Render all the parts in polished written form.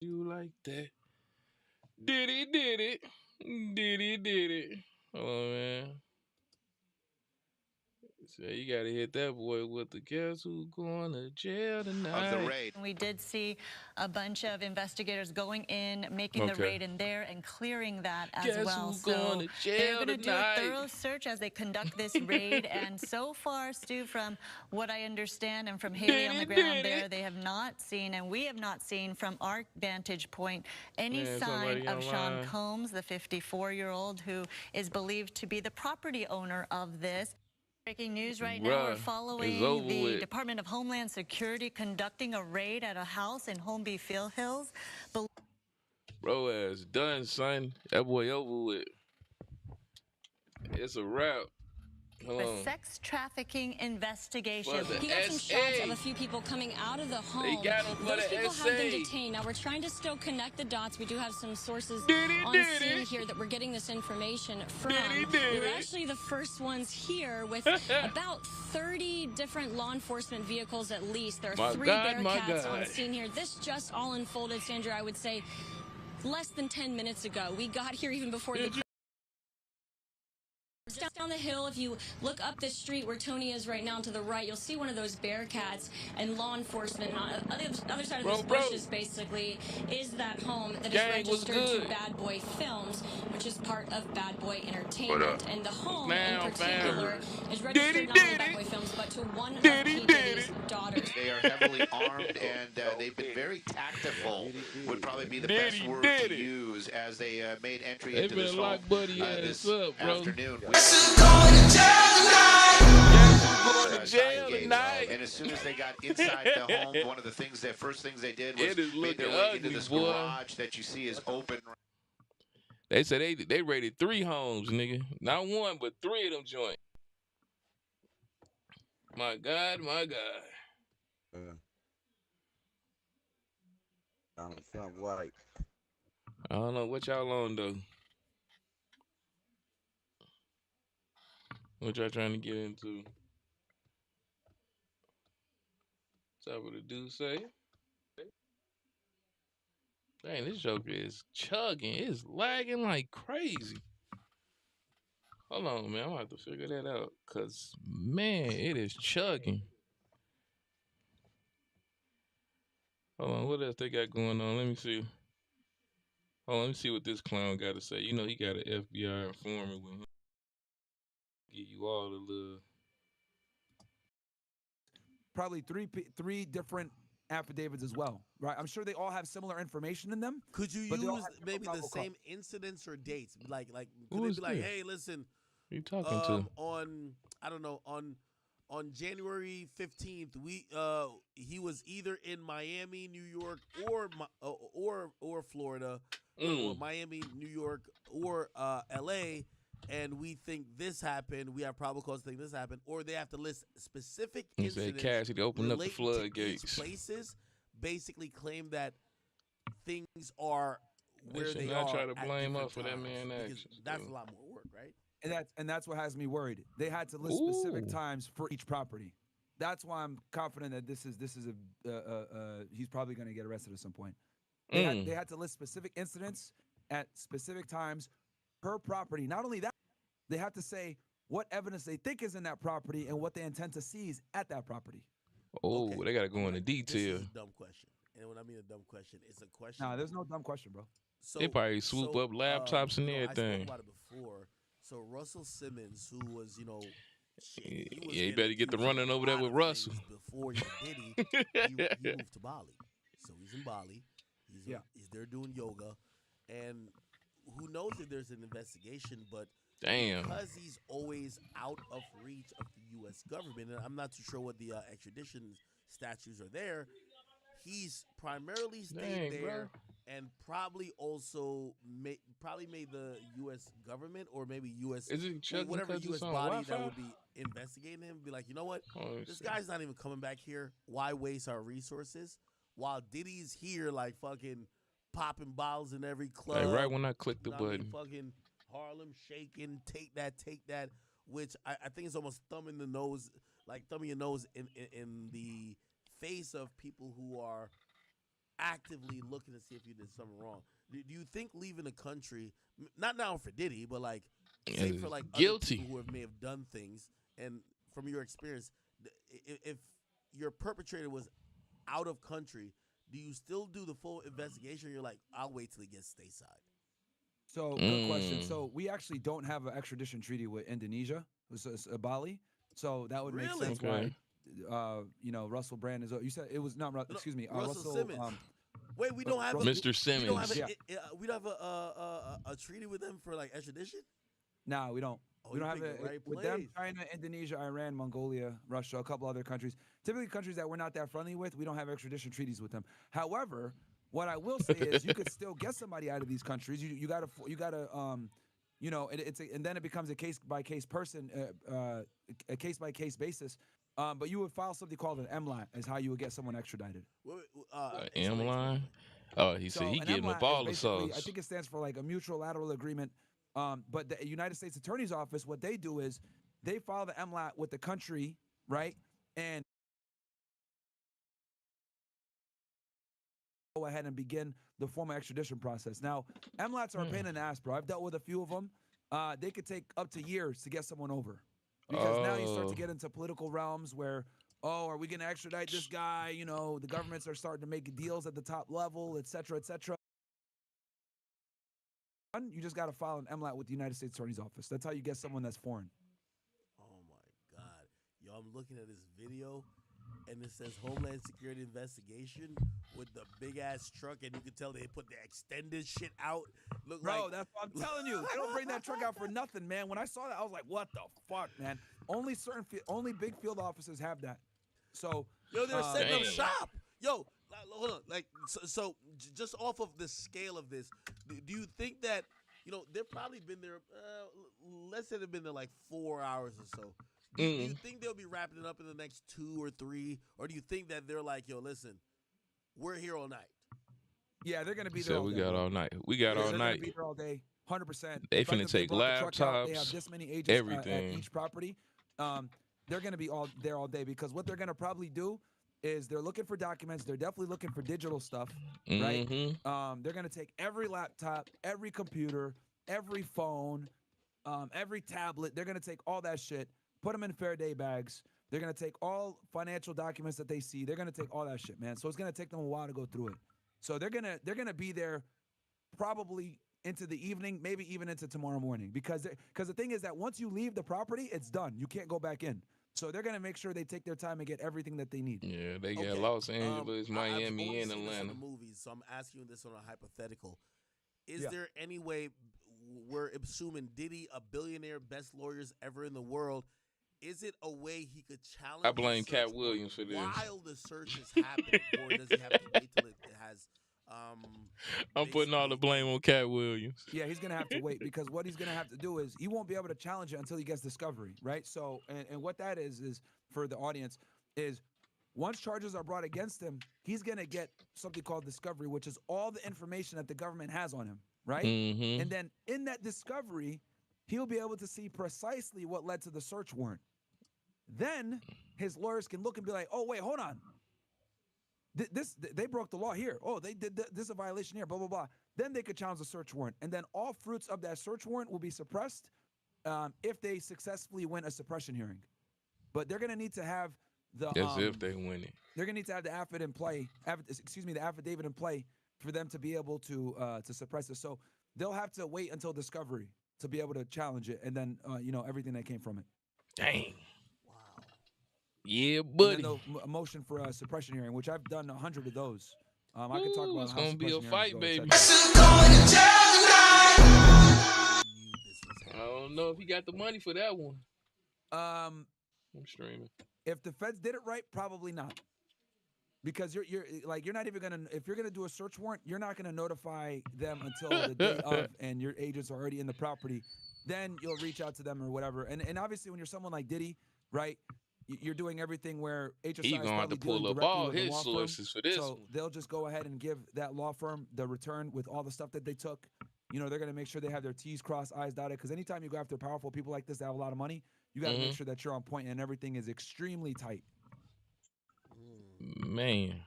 you like that. Diddy did it. Diddy did it. Hold on, man. So you gotta hit that boy with the guess who's going to jail tonight. Of the raid. We did see a bunch of investigators going in, making the raid in there and clearing that as Guess well. who's going to jail they're going to do a tonight? thorough search as they conduct this raid. And so far, Stu, from what I understand and from Haley on the ground there, they have not seen, and we have not seen from our vantage point, any sign of Sean Combs, the 54-year-old who is believed to be the property owner of this. Breaking news right now, we're following the Department of Homeland Security conducting a raid at a house in Holmby Field Hills. Bro ass done, son. That boy over with. It's a wrap. A sex trafficking investigation. He got some shots of a few people coming out of the home. They got him for Those the people SA. have been detained. Now we're trying to still connect the dots. We do have some sources on scene here that we're getting this information from. We were actually the first ones here with about 30 different law enforcement vehicles at least. There are 3 Bearcats on scene here. This just all unfolded, Sandra, I would say, less than 10 minutes ago. We got here even before the down the hill. If you look up this street where Tony is right now to the right, you'll see one of those Bearcats, and law enforcement on the other side of those bushes basically is that home that is registered to Bad Boy Films, which is part of Bad Boy Entertainment. And the home in particular is registered not only to Bad Boy Films but to one of P. Diddy's daughters. They are heavily armed, and they've been very tactful, would probably be the best word to use, as they made entry into this home this afternoon. And as soon as they got inside the home, one of the things, the first things they did was made their way into this garage that you see is open. They said they raided 3 homes, nigga. Not 1, but 3 of them joints. My God, my God. I don't know what y'all on though. What y'all trying to get into? What's up with the dude say? Dang, this joker is chugging. It's lagging like crazy. Hold on, man. I'm gonna have to figure that out. Cause man, it is chugging. Hold on, what else they got going on? Let me see. Hold on, let me see what this clown got to say. You know he got an FBI informant with him. Give you all the little. Probably three different affidavits as well, right? I'm sure they all have similar information in them. Could you use maybe the same incidents or dates? Like could they be like, hey, listen, who you talking to? On I don't know, on January 15th, he was either in Miami, New York, or Florida, or Miami, New York, or LA. And we think this happened. We have probable cause to think this happened, or they have to list specific incidents. Cash to open up the floodgates. Places basically claim that things are where they not are. Try to blame us for that man action. That's a lot more work, right? And that's what has me worried. They had to list specific times for each property. That's why I'm confident that this is he's probably going to get arrested at some point. They had to list specific incidents at specific times per property. Not only that, they have to say what evidence they think is in that property and what they intend to seize at that property. Oh, they got to go into detail. This is a dumb question. And when I mean a dumb question, it's a question. Nah, there's no dumb question, bro. They probably swoop up laptops and everything. I spoke about it before. So Russell Simmons, who was, you better get the running over there with Russell. Before Diddy, he moved to Bali. So he's in Bali. He's there doing yoga. And who knows if there's an investigation, but because he's always out of reach of the U.S. government, and I'm not too sure what the extradition statutes are there, he's primarily stayed there and probably also made the U.S. government or maybe U.S. whatever U.S. body that would be investigating him be like, you know what, this guy's not even coming back here. Why waste our resources while Diddy's here like fucking popping bottles in every club. Like right when I click the button. Fucking Harlem shaking, take that, which I think is almost thumbing your nose in the face of people who are actively looking to see if you did something wrong. Do you think leaving the country, not now for Diddy, but like say for like guilty other people who may have done things, and from your experience, if your perpetrator was out of country, do you still do the full investigation? Or you're like, I'll wait till he gets stateside. So good question. So we actually don't have an extradition treaty with Indonesia, Bali. So that would make sense why, you know, Russell Brand is. You said it was not. Excuse me, Russell Simmons. Wait, we don't have Mr. Simmons. We don't have a treaty with them for like extradition. No, we don't. Oh, we don't have it right with them. China, Indonesia, Iran, Mongolia, Russia, a couple other countries. Typically, countries that we're not that friendly with, we don't have extradition treaties with them. However, what I will say is, you could still get somebody out of these countries. You gotta you know, and then it becomes a case by case a case by case basis. But you would file something called an MLAT, is how you would get someone extradited. MLAT? Oh, he said he getting up all the sauce. I think it stands for like a mutual lateral agreement. But the United States Attorney's Office, what they do is they file the MLAT with the country, right? And go ahead and begin the formal extradition process. Now, MLATs are a pain in the ass, bro. I've dealt with a few of them. They could take up to years to get someone over. Because now you start to get into political realms where, are we going to extradite this guy? You know, the governments are starting to make deals at the top level, et cetera, et cetera. You just got to file an MLAT with the United States Attorney's Office. That's how you get someone that's foreign. Oh, my God. Yo, I'm looking at this video, and it says Homeland Security Investigation with the big-ass truck, and you can tell they put the extended shit out. Bro, that's what I'm telling you. They don't bring that truck out for nothing, man. When I saw that, I was like, what the fuck, man? Only big field officers have that. So, yo, they're setting up shop. Yo, hold on. Like, so just off of the scale of this, do you think that, you know, they've probably been there, let's say they've been there like 4 hours or so. Do you think they'll be wrapping it up in the next 2 or 3? Or do you think that they're like, yo, listen, we're here all night? Yeah, they're going to be there all day. We got all night. We got all night. They're going to be there all day, 100%. They finna take laptops, they have this many agents everything. At each property. They're going to be there all day, because what they're going to probably do is they're looking for documents. They're definitely looking for digital stuff, right? They're going to take every laptop, every computer, every phone, every tablet. They're going to take all that shit, put them in Faraday bags. They're going to take all financial documents that they see. They're going to take all that shit, man. So it's going to take them a while to go through it. So they're going to be there probably into the evening, maybe even into tomorrow morning, because the thing is that once you leave the property, it's done. You can't go back in. So they're going to make sure they take their time and get everything that they need. Yeah, they got Los Angeles, Miami, and Atlanta. In the movies, so I'm asking you this on a hypothetical. Is there any way, we're assuming Diddy, a billionaire, best lawyers ever in the world, is it a way he could challenge? I blame Cat Williams for this. While the search is happening, or does he have to wait till it has? I'm putting all the blame on Cat Williams. Yeah, he's going to have to wait, because what he's going to have to do is he won't be able to challenge it until he gets discovery, right? So, and what that is for the audience is once charges are brought against him, he's going to get something called discovery, which is all the information that the government has on him, right? And then in that discovery, he'll be able to see precisely what led to the search warrant. Then his lawyers can look and be like, oh, wait, hold on. They broke the law here. Oh, they did this is a violation here, blah, blah, blah. Then they could challenge the search warrant. And then all fruits of that search warrant will be suppressed if they successfully win a suppression hearing. But they're going to need to have the... As if they win it. They're going to need to have the the affidavit in play for them to be able to suppress it. So they'll have to wait until discovery to be able to challenge it, and then, you know, everything that came from it. Dang. Yeah, buddy. A motion for a suppression hearing, which I've done 100 of those. I can talk about it's how gonna be a fight, baby. I don't know if he got the money for that one. I'm streaming. If the feds did it right, probably not. Because you're not even gonna, if you're gonna do a search warrant, you're not gonna notify them until the day of, and your agents are already in the property. Then you'll reach out to them or whatever. And obviously, when you're someone like Diddy, right? You're doing everything where HSI is gonna have to pull up all his sources for this. So they'll just go ahead and give that law firm the return with all the stuff that they took. You know, they're going to make sure they have their T's crossed, I's dotted. Because anytime you go after powerful people like this that have a lot of money, you got to make sure that you're on point and everything is extremely tight. Man.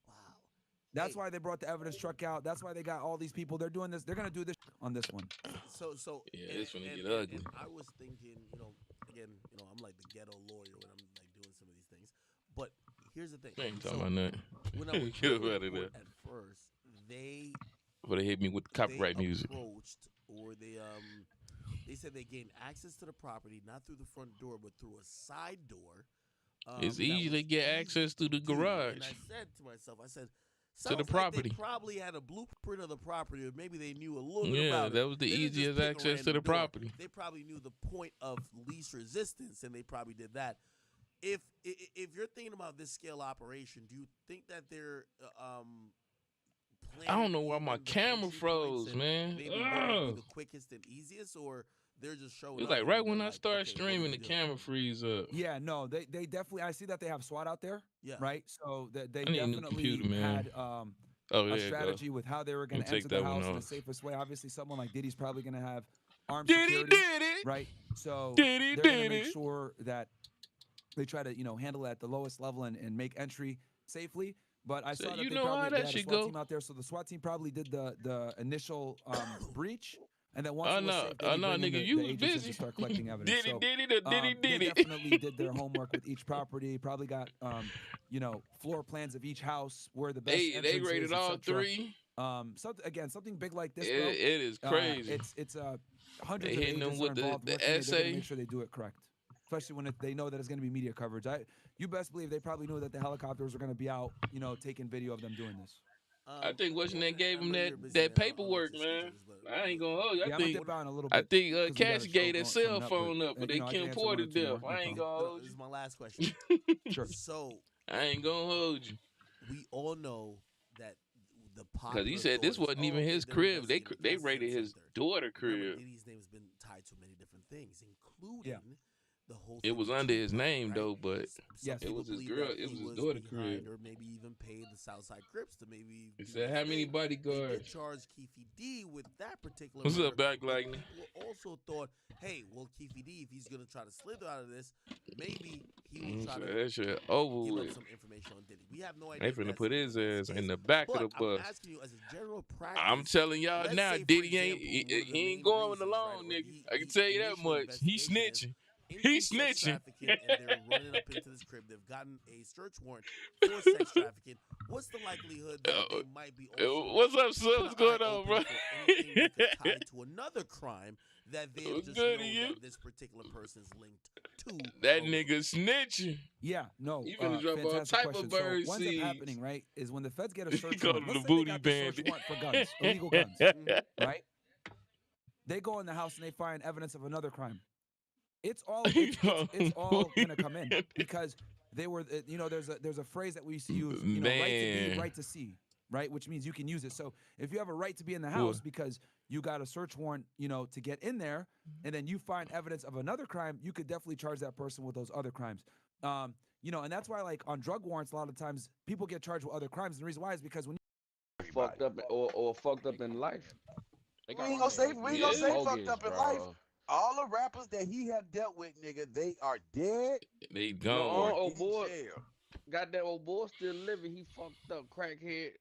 Wow. That's why they brought the evidence truck out. That's why they got all these people. They're doing this. They're gonna do this on this one. So yeah, it's gonna get ugly. And I was thinking, again, I'm like the ghetto lawyer when I'm like doing some of these things. But here's the thing. I ain't talking about nothing. When I was Get up out of there. at first, they hit me with copyright music. Approached, or they said they gained access to the property not through the front door but through a side door. It's easy to get access to the garage. And I said to myself, to the property. Like they probably had a blueprint of the property, or maybe they knew a little bit about it. Yeah, that was the easiest access to the property. They probably knew the point of least resistance, and they probably did that. If you're thinking about this scale operation, do you think that they're I don't know why my camera froze, man. Maybe the quickest and easiest, or they're just showing. It's like right when I start streaming, the camera freeze up. Yeah, no, they definitely. I see that they have SWAT out there. Yeah. Right. So they definitely computer, had a strategy with how they were going to enter the house in the safest way. Obviously, someone like Diddy's probably going to have armed security. Right. So they're going to make sure that they try to handle it at the lowest level and make entry safely. But I saw that they probably had a SWAT team out there. So the SWAT team probably did the initial breach. And then once nigga, you was busy. To start collecting evidence. Diddy. They definitely did their homework with each property. Probably got floor plans of each house, where the best. They rated all three. Something big like this. It is crazy. It's hundreds of agents are involved. The essay. Make sure they do it correct, especially when they know that it's going to be media coverage. You best believe they probably knew that the helicopters were going to be out, taking video of them doing this. I think what's your name gave him that paperwork, man. I ain't gonna hold you. I think Cash gave that cell phone up, but they can't port it there. I ain't gonna hold you. This is my last question. Sure. So I ain't gonna hold you. We all know that the because he said this wasn't even his crib. They raided his daughter crib. Diddy's name has been tied to many different things, including. The whole it was under his name, though, but yes, it was his girl. It was his daughter crib. Or maybe even paid the Southside Crips to maybe. He said, "How many bodyguards?" They charged Keefy D with that particular. What's up, Back Lightning? People also thought, "Hey, well, Keefy D, if he's gonna try to slither out of this, maybe he will try to that shit over with." Some information on Diddy. We have no idea. They finna put his ass in the back of the bus. I'm asking you as a general practice. I'm telling y'all now, Diddy ain't going alone, nigga. I can tell you that much. He snitching. He's snitching. And they're running up into this crib. They've gotten a search warrant for sex trafficking. What's the likelihood that they might be? What's up, son? What's going on, bro? Anything that tied to another crime that they just know that this particular person's linked to. That nigga snitching. Yeah, no. You finna drop all type of bird seeds. What ends up happening, right, is when the feds get a search warrant. Let's the booty they got bandit. The search warrant for guns, illegal guns, right? They go in the house and they find evidence of another crime. It's all gonna come in because they were, there's a phrase that we used to use, right to be, right to see, right, which means you can use it. So if you have a right to be in the house because you got a search warrant, to get in there, and then you find evidence of another crime, you could definitely charge that person with those other crimes. And that's why, like, on drug warrants, a lot of times people get charged with other crimes, and the reason why is because when you fucked up or fucked up in life, we ain't gonna say fucked up in life. All the rappers that he have dealt with, nigga, they are dead. They gone. Old boy, got that old boy still living. He fucked up, crackhead.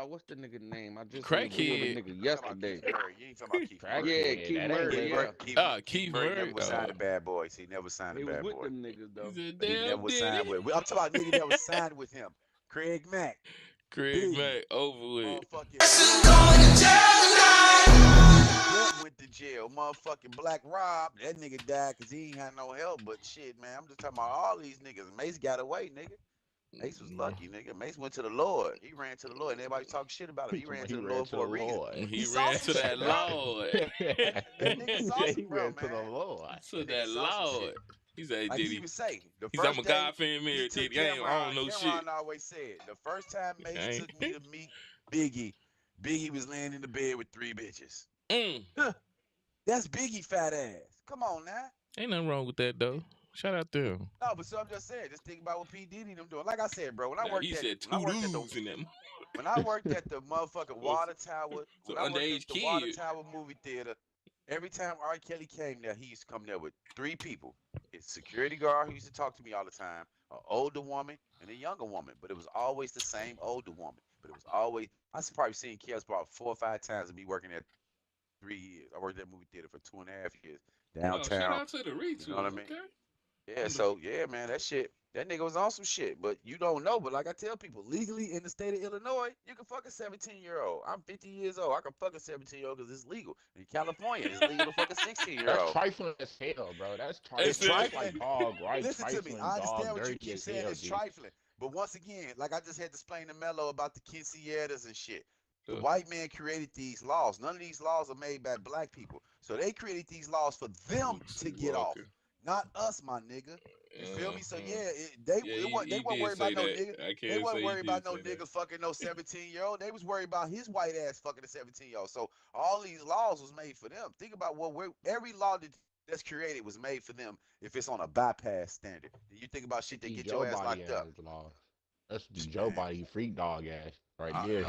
What's the nigga name? I just crackhead nigga yesterday. You ain't talking about Keith Murray. Yeah, Keith Murray. Keith Murray never signed the Bad Boys. He never signed the Bad Boys. He was with them niggas though. He never signed with. I'm talking about niggas that was signed with him. Craig Mack. Mack over with. Went to jail. Motherfucking Black Rob, that nigga died because he ain't had no help. But shit, man, I'm just talking about all these niggas. Mace got away, nigga. Mace was lucky, nigga. Mace went to the Lord. He ran to the Lord, and everybody talk shit about him. He ran to the Lord for a reason. He ran to that Lord. That nigga saw some ran to the Lord. To that Lord. He said, like Diddy. He would say, I'm a God-fan married, Diddy. I don't know shit. Cameron always said, the first time Mace took me to meet Biggie was laying in the bed with 3 bitches. That's Biggie fat ass. Come on now. Ain't nothing wrong with that though. Shout out there. No, but so I'm just saying, just think about what P. Diddy them doing. Like I said, bro, when I worked when I worked at the motherfucking Water Tower, so underage kid. Water Tower movie theater, every time R. Kelly came there, he used to come there with 3 people. His security guard who used to talk to me all the time, an older woman and a younger woman, but it was always the same older woman. but it was always. I probably seen Kids about 4 or 5 times and be working there 3 years. I worked at movie theater for 2.5 years downtown. Shout out to the retweet. You know what I mean? Okay. Yeah. So yeah, man, that nigga was on some shit. But you don't know. But like I tell people, legally in the state of Illinois, you can fuck a 17-year-old. I'm 50 years old. I can fuck a 17-year-old because it's legal. In California, it's legal to fuck a 16-year-old. That's trifling as hell, bro. That's trifling. It's trifling. Like dog, right? Listen to me. I understand what you keep saying. It's dude. trifling. But once again, like I just had to explain to Melo about the quinceañeras and shit. The white man created these laws. None of these laws are made by black people. So they created these laws for them to get off. Not us, my nigga. You feel me? So yeah, they weren't worried about no nigga. They weren't worried about no nigga fucking no 17-year-old. They was worried about his white ass fucking a 17-year-old. So all these laws was made for them. Think about every law that's created was made for them if it's on a bypass standard. You think about shit that get your ass locked up. That's Joe Body freak dog ass right there.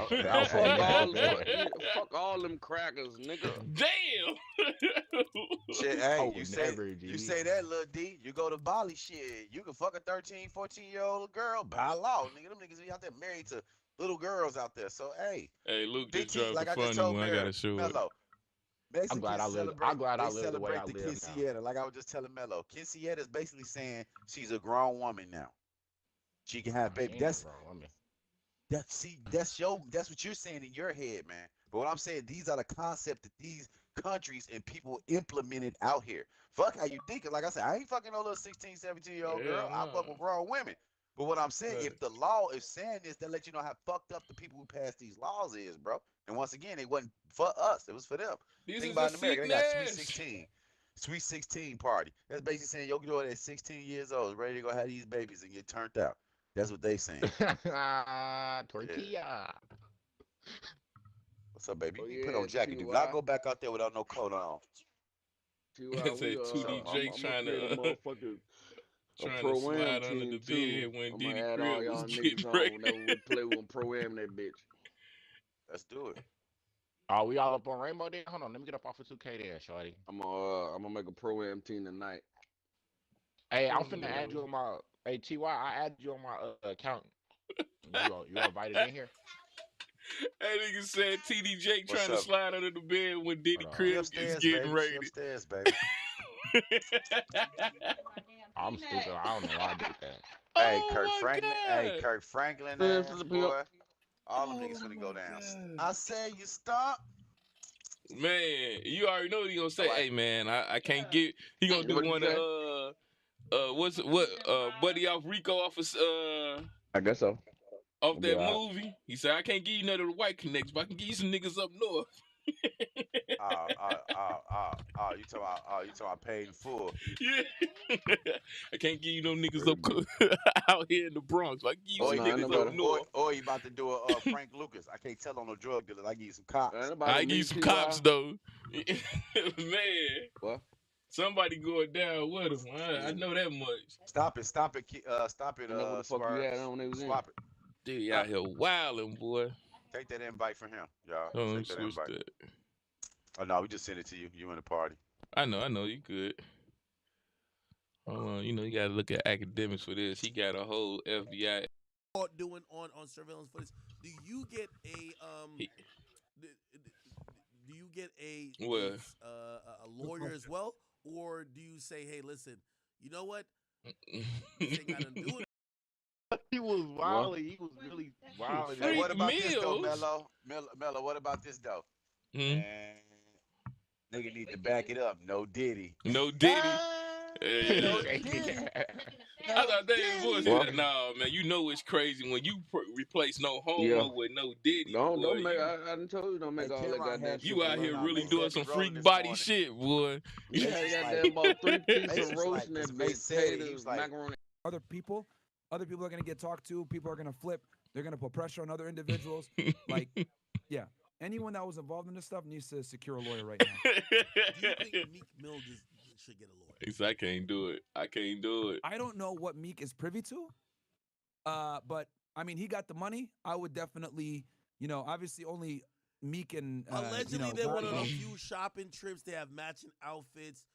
Fuck all them crackers, nigga. Damn. Shit, hey, you say that, Lil D, you go to Bali, shit, you can fuck a 13, 14-year-old girl by law, nigga. Them niggas be out there married to little girls out there. So hey, Luke just dropped like the funny one. I gotta show it. I'm glad I live the way I live now. Like I was just telling Melo, quinceañera is basically saying she's a grown woman now. She can have baby. That's what you're saying in your head, man. But what I'm saying, these are the concept that these countries and people implemented out here. Fuck how you think it. Like I said, I ain't fucking no little 16, 17-year-old girl. I fuck with grown women. But what I'm saying, if the law is saying this, that let you know how fucked up the people who passed these laws is, bro. And once again, it wasn't for us. It was for them. Think about in America, they got Sweet 16. Sweet 16 party. That's basically saying your girl at 16 years old is ready to go have these babies and get turned out. That's what they saying. Tortilla. Yeah. What's up, baby? You put on jacket. Do not go back out there without no coat on. Say 2D Jake trying to slide under the bed when Diddy Crib was getting ready. Whenever we play, we're gonna pro-am that bitch. Let's do it. Are we all up on Rainbow then? Hold on, let me get up off of 2K there, shorty. I'm gonna make a pro-am team tonight. Hey, I'm finna add you on my. Hey, TY, I added you on my account. You invited in here? That nigga said TD Jake trying to slide under the bed when Diddy Crib is getting raided. Upstairs, baby. I'm stupid. I don't know why I did that. Hey, Kirk Franklin. Hey, Kirk Franklin. Boy. All them niggas finna go down. I say you stop. Man, you already know what he gonna say. Hey, man, I can't get. He gonna do one of Buddy off Rico off of I guess so. Off that movie. He said I can't give you none of the white connects, but I can give you some niggas up north. You talking about paid in full. Yeah. I can't give you no niggas up out here in the Bronx. I can give you some niggas up north. Or you about to do a Frank Lucas. I can't tell on no drug dealers. I give you some cops. I give you some cops though. Man. What? Somebody going down with him. I know that much. Stop it. Stop it. What the fuck you had on when they was in? Swap it. Dude, you out here wilding, boy. Take that invite from him, y'all. Oh, Take that invite. Oh no, we just sent it to you. You in the party. I know, you good. You know, you gotta look at academics for this. He got a whole FBI doing on surveillance footage. Do you get a lawyer as well, or do you say, hey, listen, you know what? This ain't gotta do it. He was wild. He was really wild. Hey, what about this though, Melo? Melo, what about this though? Mm-hmm. Nigga need to back it up. No Diddy. No Diddy. No Diddy. I thought that was bullshit. Nah, man, you know it's crazy when you replace no homo with no Diddy. Don't make. I done told you don't make all that goddamn. You out here really doing some freak body shit, boy. You had goddamn about 3 pieces of roast and that potatoes, macaroni. Other people are gonna get talked to. People are gonna flip. They're gonna put pressure on other individuals. Like, yeah. Anyone that was involved in this stuff needs to secure a lawyer right now. Do you think Meek Mill should get a lawyer? He said, I can't do it. I don't know what Meek is privy to. But I mean, he got the money. I would definitely, obviously only Meek and allegedly they went on a few shopping trips. They have matching outfits.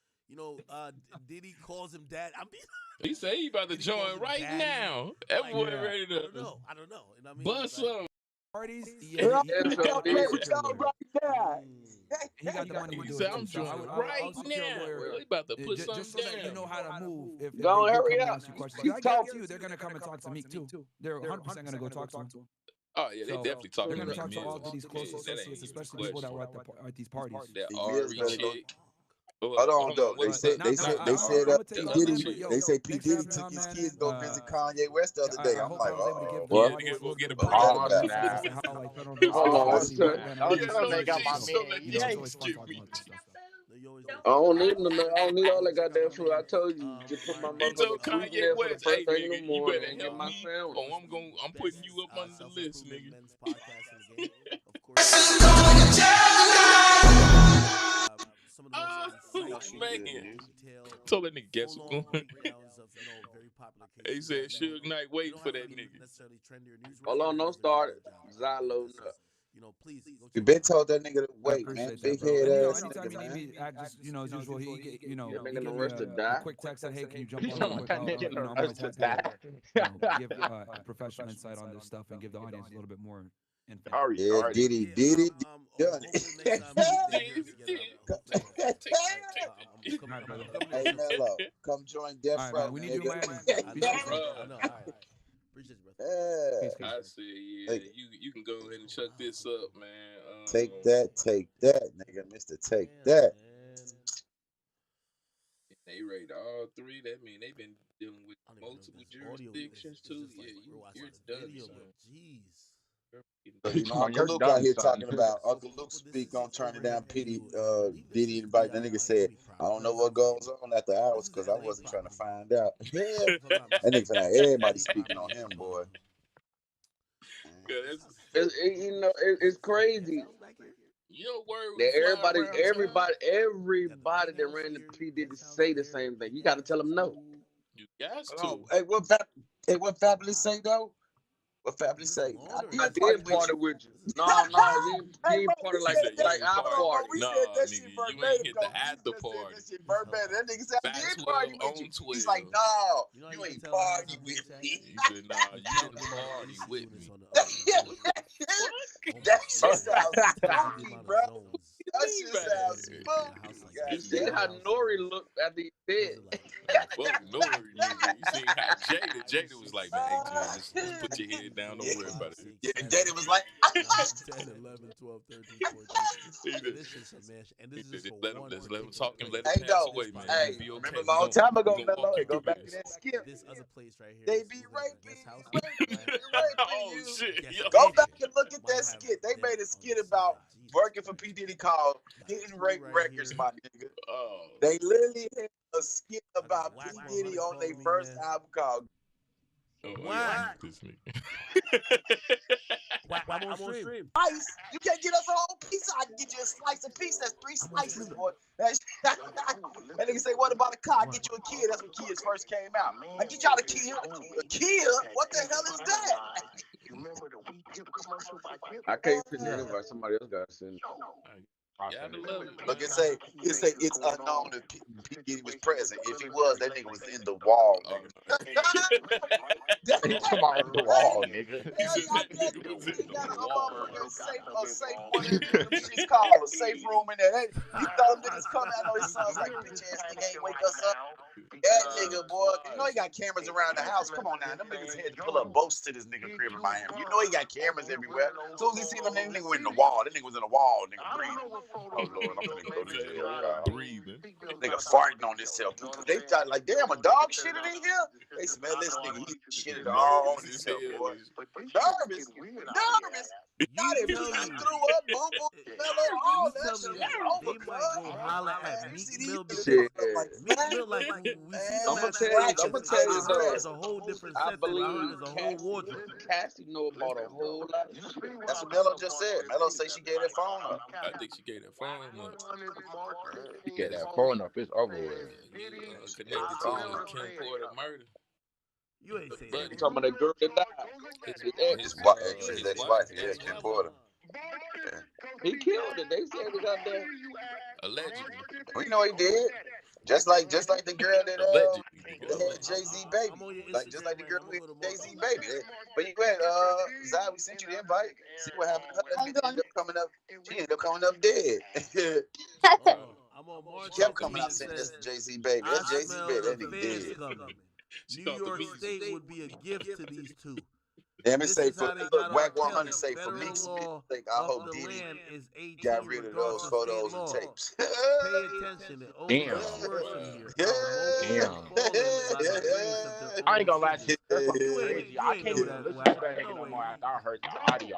Diddy calls him dad. He say he about to join right now. Everyone ready to. I don't know. Bust some. parties, Yeah, so play with y'all right now. he got the money to He do said, it I'm too. So joining I right would secure a now. lawyer They about to put something just so that you down. know how to move if they go do hurry come and up. ask you questions. I guarantee you, they're gonna come and talk to Meek too. They're 100% gonna go talk to him. Oh yeah, they definitely talking They're to gonna Meek talk to all Mills. of these close Yeah, that ain't associates, even a especially people that question. were at these parties. That Mills Ari better go. chick. Hold on, though. They But said I'm gonna tell the you other what, man. chick. But They yo, say P thanks for Diddy having me took on, his man. kids to go visit Kanye West the other I day. I'm hope I like, was able to give oh, the Yeah, audience nigga a little go bit get a of what background that pardon. about? as to how like federal Hold on, investigations son. actually work, man. I I really Yeah, don't so enjoy, think got my she, so man. let you know, me it's always fun shit talking me. about this stuff. I don't need all that goddamn food. I told you, just put my He told motherfucking food in Kanye there for the West, first hey thing in the nigga, you morning better and get help my me, sandwich. or I'm putting you up on the list, nigga. Men's podcast in the game. Of course, some of the most Man, insightful, detailed, told that nigga guess full-on who. breakdowns of very popular He cases. said That, Suge Knight we waiting don't for have that any nigga. necessarily trendy or Hold newsworthy on, don't videos. start They're it. doing a good job. Zylo up. Please go You check been it out. told that nigga to I wait, man. appreciate that, Big bro. head And ass anytime nigga, you need man. me, just as usual, he That he nigga give in the me rush to a die. quick text that, hey, can you jump You on know real what quick? that nigga in the I'm rush always to happy die. to give a professional insight on this stuff and give the audience a little bit more info. Already, Yeah, already. Diddy done Hopefully it. next time we get here together. All right, brother. Hey, Melo, come join Death All right, Row, man. We need you in nigga. Miami. I Be know, safe, bro. man. I know. All right. Appreciate you, brother. Yeah. Peace, I peace. said, yeah, Like, you can go ahead and chuck this up, man. take that, nigga. Mister, take that. They rate all three. That mean they've been dealing with multiple jurisdictions too. Yeah, you're done, son. Jeez. You know, You're Uncle Luke out done, here son. talking about Uncle Luke speak on turning down Diddy invite. The nigga said, I don't know what goes on after hours because I wasn't trying to find out. Yeah. That nigga finna have everybody speaking on him, boy. Yeah, It's crazy. you know, word That flying around town. everybody that ran the P Diddy say the same thing. You got to tell them no. You got Oh, to. what Fabulous say though? What Fabulous say? I did party with you. No, you ain't party He like said you ain't our party. party. We Nah, said that nigga, shit you ain't verbatim hit though. the after party. That shit verbatim. That nigga said I Fat did 12 party with you. on 12. He's like, no, you ain't party with me. He said, nah, you didn't party with me. That shit sounds spooky, bro. That shit sounds spooky. You see how Nori looked after he dead. Fuck Nori, nigga. You seen how Jada was like, man, hey, Jay, just put your head down. Don't worry about it. Yeah, and Jada was like, 10, 11, 12, 13, 14. This is a man. And this is Let him talk and let him hey, pass though. away, man. Hey, You'll be okay. remember a long time ago, we gonna Melo? walk you Go through back this. to that skip. This other place right here. They be raping you. Oh, shit. Yo. Go back and look at that skit. They made a skit about working for P. Diddy called Hitting Rape Records, my nigga. Oh. They literally had a skit about P. Diddy on their first album called What? This nigga. I'm on stream. Slice. You can't get us a whole piece. I can get you a slice of piece. That's 3 slices, boy. That nigga say, what about a car? I get you a kid. That's when kids first came out. I get y'all a kid. A kid? What the hell is that? I can't send it invite. Somebody else got to send it. Look, it say it's unknown if P. Diddy was present. If he was, that nigga was in the wall, nigga. He's come out in the wall, nigga. A safe one in them shit's called a safe room in there. He tell them niggas come out on his sons like bitch ass nigga ain't wake us up. That nigga, boy, you know he got cameras around the house. Come on now, them niggas had to pull up boats to this nigga crib in Miami. You know he got cameras everywhere. As soon as he seen them, that nigga went in the wall. That nigga was in the wall, nigga breathing. Oh Lord, I'm gonna go to jail. Breathing. Nigga farting on this cell. They thought like, damn, a dog shitted in here. They smell this nigga. He shitted all on his cell, boy. Nervous. You Got him. He tell me. threw up, boo boo, Melo, all You that tell shit. me they might go holler at Meek Mill because Shit. Meek Mill, like we see I'm him gonna at tell you though. there's a whole different I set. believe I heard there's a whole wardrobe. Cassie know about a whole lot of shit. That's what Melo just said. Melo say she gave that phone up. I think she gave that phone up. You get that phone up, it's over with. Connected to the Kim Porter murder. You ain't saying that. You talking about that girl that died? His ex-wife, yeah, Kim Porter. He killed it. They said he got there. Allegedly. We know he did. Just like the girl that had Jay-Z baby. Like just like the girl who had Jay-Z baby. But you had Zai, we sent you the invite. See what happened to her. That bitch ended up coming up. She ended up coming up dead. I'm on March. Kept coming out saying that's Jay-Z baby. That's Jay-Z baby. That nigga dead. Coming. New York State would be a gift to these two. Damn it, say This is for how they look, got Wack R. 100 Kelly. say for Federal Meek's law sake, I of hope the Diddy land is 18 got rid of those photos and tapes. Pay attention. It only Damn. gets worse from here. Damn. I ain't gonna lie to you. That's fucking You crazy. ain't I can't know even that, listen Wack. to that nigga no more after I heard the audio.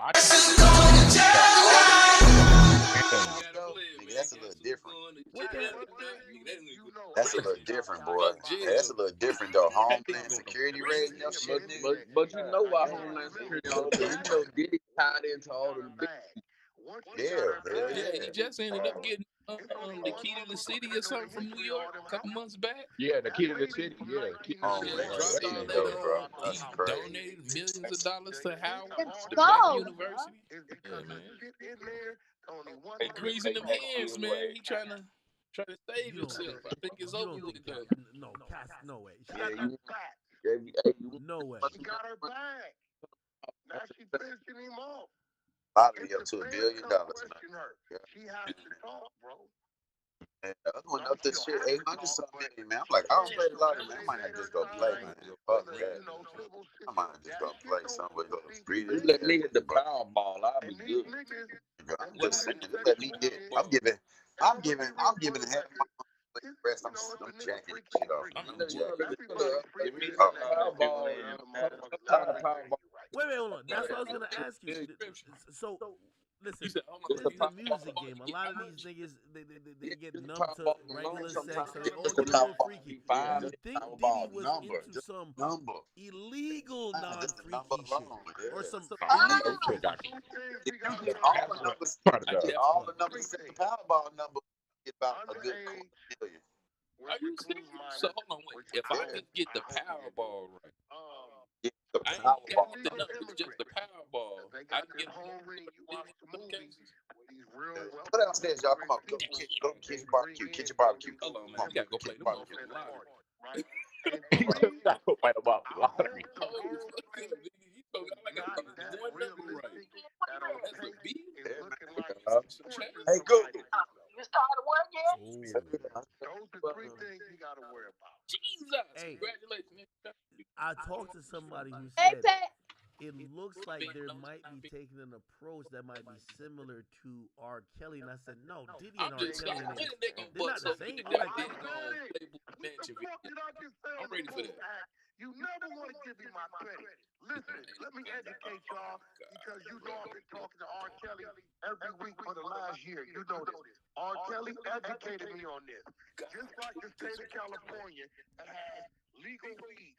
Nigga, that's a little different. That's a little different, boy. Yeah, that's a little different though. Homeland Security raiding your shit, nigga. But you know why Homeland Security on the you know Diddy tied into all the big. Yeah. He just ended up getting the key to the city or something from New York a couple months back. Yeah, the key to the city. Yeah, key to the Oh city. man, Dropped that all shit that. dope, bro. That's He crazy. donated millions of dollars to Howard, the go. Black University. Yeah, man. Greasing them hands, man. He trying to save himself. I think it's over with though. No, Cass, no way. No way. She got her bag. Now she's pissing him off. Probably up to $1 billion tonight. She has to talk, bro. And the other one up to shit, 800 something million, man. I'm like, I don't play the lottery, man. I might not just go play, man. Fuck that. I might not just go play somewhere. You let me hit the Powerball, I'll be good. I'm just saying, let me get. I'm giving a half my rest. I'm jacking shit off. I'm jacking. Wait, hold on. That's what I was gonna ask you. So, listen, this is the music game. A lot of these niggas, they get numb to regular sex, so they all get a little freaky. You think Diddy was into some illegal non-freaky shit, or some all the numbers set the Powerball number get about a good $250,000,000. Are you serious? So hold on, wait. If I just get the Powerball right, I ain't got the numbers, just the Powerball. I can get Put it downstairs, y'all. Come on, go kitchen barbecue. Hold on, man. You gotta go play the motherfucking lottery. You gotta go play the motherfucking lottery. You told me I got one number right. That's a B. Hey, Google. You started working? Those are 3 things you got to worry about. Jesus. Hey, congratulations. I talked to somebody who Hey, said Pat. it looks like there might be taking an approach that might be similar to R. Kelly, and I said, no, Diddy and R. Kelly, they're not the same. Like, I'm ready for that. You never want to give me my credit. Listen, let me educate y'all because you know I've been talking to R. Kelly every week for the last year. You know this. R. Kelly educated me on this. Just like the state of California has legal weed,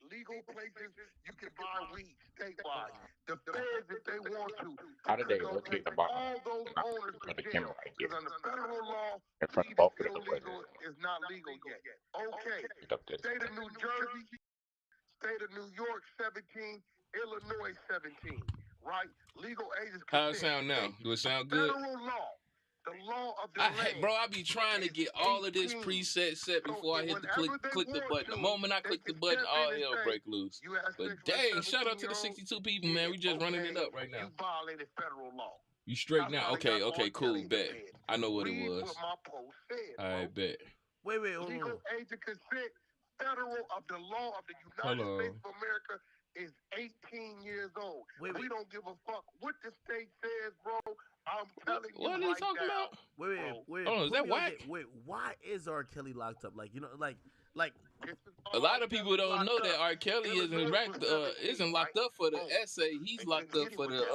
legal places you can buy weed statewide. The feds, if they want to, How did they locate the bomb? all those owners to jail. Because under federal law, in front weed of both is of them? illegal, is not legal yet. Okay. State of New Jersey, state of New York, 17, Illinois, 17. Right? Legal age is How it sound now? Do it sound good? Federal law. The law of the land. Bro, I be trying to get all of this preset set before I hit the click the button. The moment I click the button, all hell break loose. But dang, shout out to the 62 people, man. We just running it up right now. You violated federal law. You straight now? Okay, cool, bet. I know what it was. I bet. Wait, hold on. Legal age of consent, federal of the law of the United States of America is 18 years old. We don't give a fuck what the state says, bro. I'm telling you what are they talking about? Wait. Oh, is that whack? Wait, why is R. Kelly locked up? Like, you know, like. A lot of people don't know that R. Kelly isn't locked up for the essay. He's locked up for the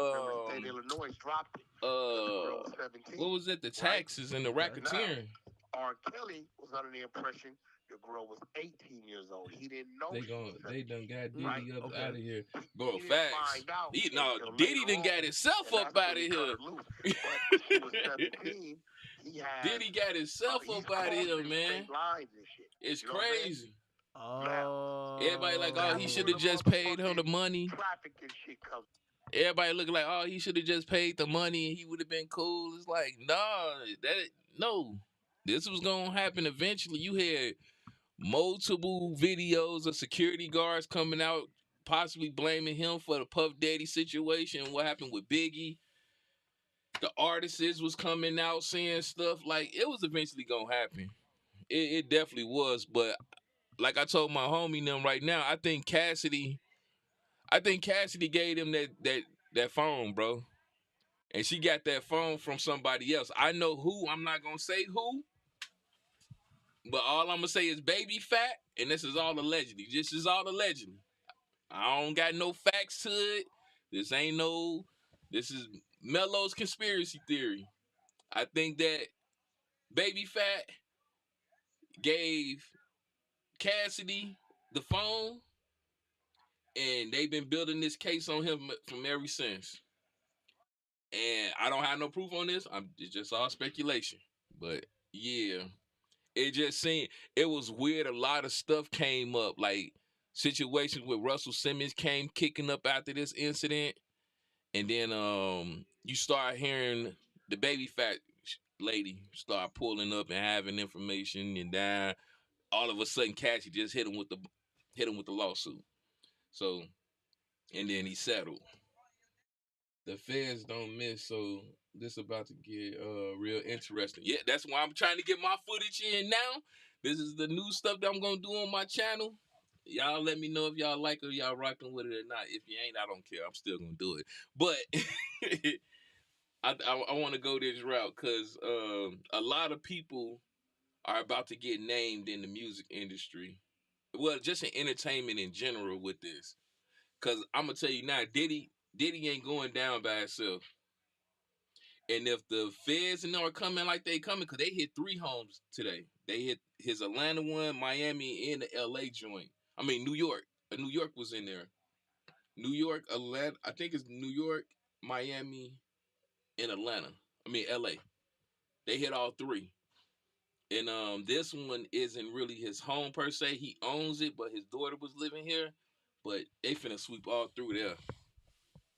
what was it? The taxes and the racketeering. R. Kelly was under the impression the girl was 18 years old. He didn't know. They done got Diddy up out of here. Bro, facts. Diddy done got himself up out of here. Diddy got himself up out of here, man. It's crazy. Oh. Everybody like, oh, he should have just paid him the money. Everybody looking like, oh, he should have just paid the money and he would have been cool. It's like, no. this was gonna happen eventually. You had multiple videos of security guards coming out, possibly blaming him for the Puff Daddy situation. What happened with Biggie? The artists was coming out saying stuff like it was eventually gonna happen. It definitely was, but like I told my homie them right now, I think Cassidy gave him that phone, bro. And she got that phone from somebody else. I know who. I'm not gonna say who, but all I'm gonna say is Baby Fat, and this is all allegedly. This is all allegedly. I don't got no facts to it. This is Melo's conspiracy theory. I think that Baby Fat gave Cassidy the phone, and they've been building this case on him from ever since. And I don't have no proof on this. It's just all speculation. But yeah, it just seemed it was weird. A lot of stuff came up, like situations with Russell Simmons came kicking up after this incident, and then you start hearing the Baby Fat lady start pulling up and having information, and then all of a sudden Cassie just hit him with the lawsuit. So, and then he settled. The feds don't miss, so this about to get real interesting. Yeah, that's why I'm trying to get my footage in now. This is the new stuff that I'm gonna do on my channel. Y'all let me know if y'all like it or y'all rocking with it or not. If you ain't, I don't care. I'm still gonna do it. But I want to go this route because a lot of people are about to get named in the music industry. Well, just in entertainment in general with this. Because I'm going to tell you now, Diddy ain't going down by itself. And if the feds and them are coming like they coming, because they hit 3 homes today. They hit his Atlanta one, Miami, and the LA joint. I mean, New York. New York was in there. New York, Atlanta. I think it's New York, Miami, and Atlanta. I mean, LA. They hit all 3. And this one isn't really his home per se. He owns it, but his daughter was living here. But they finna sweep all through there.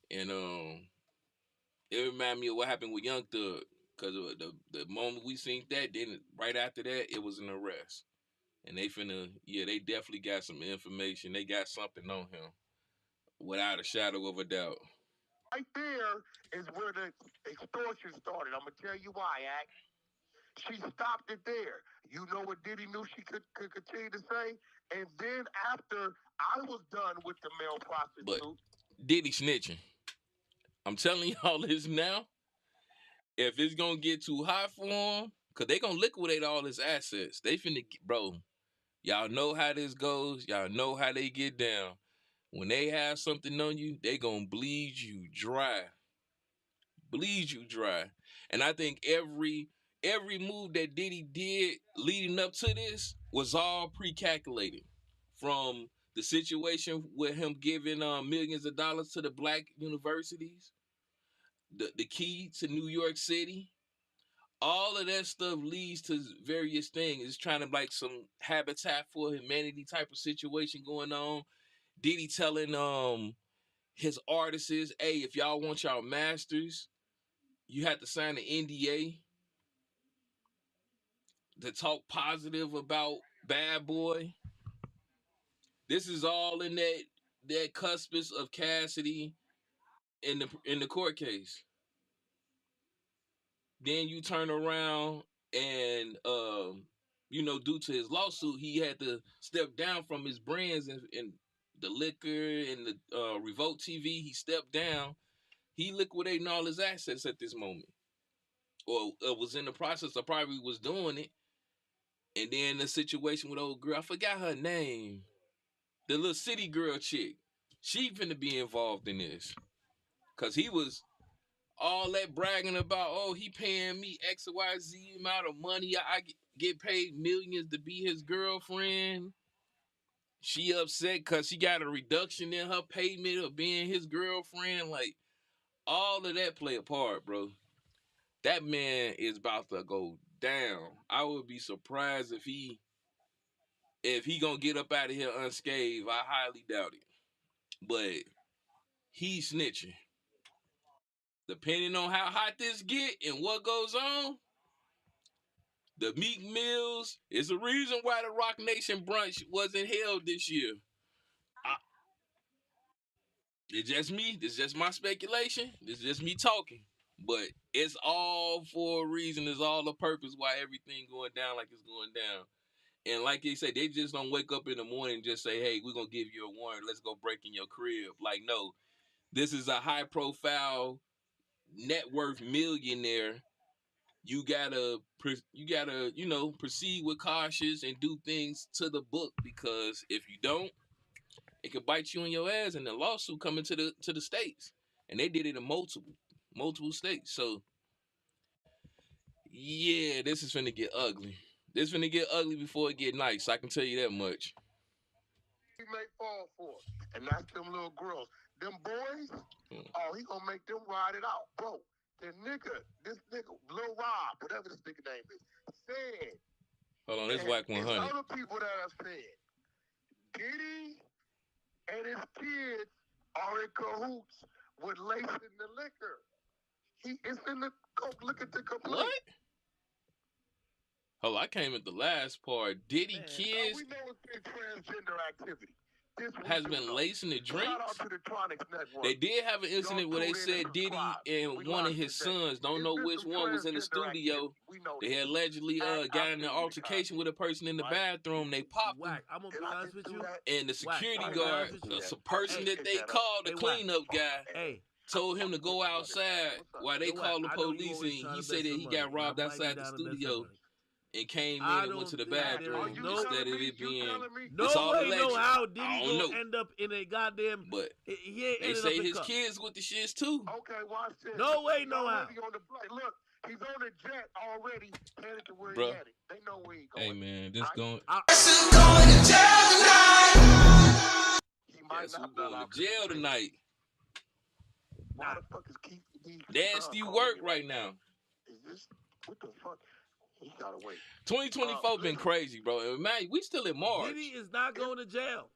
And it reminded me of what happened with Young Thug. Because the moment we seen that, then right after that, it was an arrest. And they they definitely got some information. They got something on him. Without a shadow of a doubt. Right there is where the extortion started. I'm going to tell you why, Act. She stopped it there. You know what Diddy knew she could continue to say? And then after I was done with the male prostitute. But Diddy snitching. I'm telling y'all this now. If it's going to get too hot for him, because they going to liquidate all his assets. They finna, bro, y'all know how this goes. Y'all know how they get down. When they have something on you, they going to bleed you dry. Bleed you dry. And I think every move that Diddy did leading up to this was all pre-calculated. From the situation with him giving millions of dollars to the black universities, the key to New York City, all of that stuff leads to various things. It's trying to like some Habitat for Humanity type of situation going on. Diddy telling his artists, hey, if y'all want y'all masters, you have to sign an NDA to talk positive about Bad Boy. This is all in that cuspis of Cassidy in the court case. Then you turn around and due to his lawsuit, he had to step down from his brands and the liquor and the Revolt TV. He stepped down. He liquidating all his assets at this moment, or was in the process of probably was doing it. And then the situation with old girl, I forgot her name, the little city girl chick. She finna be involved in this, cause he was all that bragging about, oh, he paying me XYZ amount of money. I get paid millions to be his girlfriend. She upset because she got a reduction in her payment of being his girlfriend. Like, all of that play a part, bro. That man is about to go down. I would be surprised if he gonna get up out of here unscathed. I highly doubt it. But he's snitching. Depending on how hot this get and what goes on, The Meek Mills is the reason why the Rock Nation brunch wasn't held this year. It's just me. This is just my speculation. This is just me talking. But it's all for a reason. It's all a purpose why everything going down like it's going down. And like you said, they just don't wake up in the morning and just say, hey, we're going to give you a warrant. Let's go break in your crib. Like, no. This is a high-profile, net worth millionaire. You gotta, proceed with cautious and do things to the book, because if you don't, it could bite you in your ass, and the lawsuit coming to the states, and they did it in multiple states. So, yeah, this is finna get ugly. This finna get ugly before it get nice. I can tell you that much. He may fall for it, and that's them little girls. Them boys, he gonna make them ride it out, bro. This nigga, Lil Rob, whatever this nigga name is, said. Hold on, this whack 100. There's other people that have said, Diddy and his kids are in cahoots with lacing the liquor. It's in the, go look at the complaint. What? Oh, I came at the last part. Diddy kids we know it's been transgender activity. Has been lacing the drinks. Shout out to the Tronics Network. They did have an incident where they said Diddy and one of his sons, don't know which one, was in the studio. They had allegedly got in an altercation with a person in the bathroom. They popped him. I'm gonna be honest with you. And the security guard, the person that they called the cleanup guy, told him to go outside while they called the police, and he said that he got robbed outside the studio. And came in and went to the bathroom instead of it being. No way, no how Diddy gonna end up in a goddamn. But they say his kids with the shits too. Okay, watch this. No way, no how. Look, he's on the jet already, headed to where Bruh. he's headed. They know where he's going. Hey man, this going. Guess going to jail tonight. He might Guess not who's going to jail tonight? Why the fuck is Keith Nasty work right now. Is this what the fuck? He gotta wait. 2024 been crazy, bro. Man, we still in March. Diddy is not going to jail.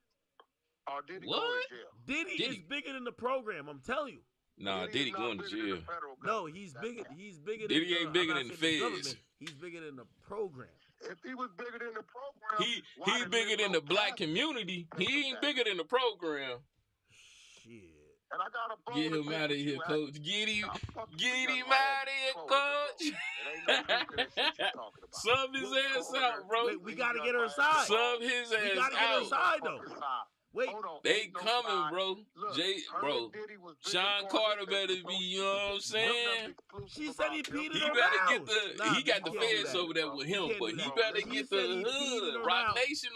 Diddy what? Going to jail? Diddy is bigger than the program. I'm telling you. Nah, Diddy going to jail. No, he's bigger. He's bigger. Diddy than, ain't bigger than the feds. He's bigger than the program. If he was bigger than the program, he's bigger than the black community. He ain't bigger than the program. Shit. And I got a get him out of here, coach. Get him out of here, coach. Sub his ass out, bro. Wait, we gotta get her side. Sub his ass out. We gotta get her side though. Wait, they coming, bro. Sean Carter better be, you know what I'm saying? She said he peed in her mouth. He got the feds over there with him, but he better get the hood. Rock Nation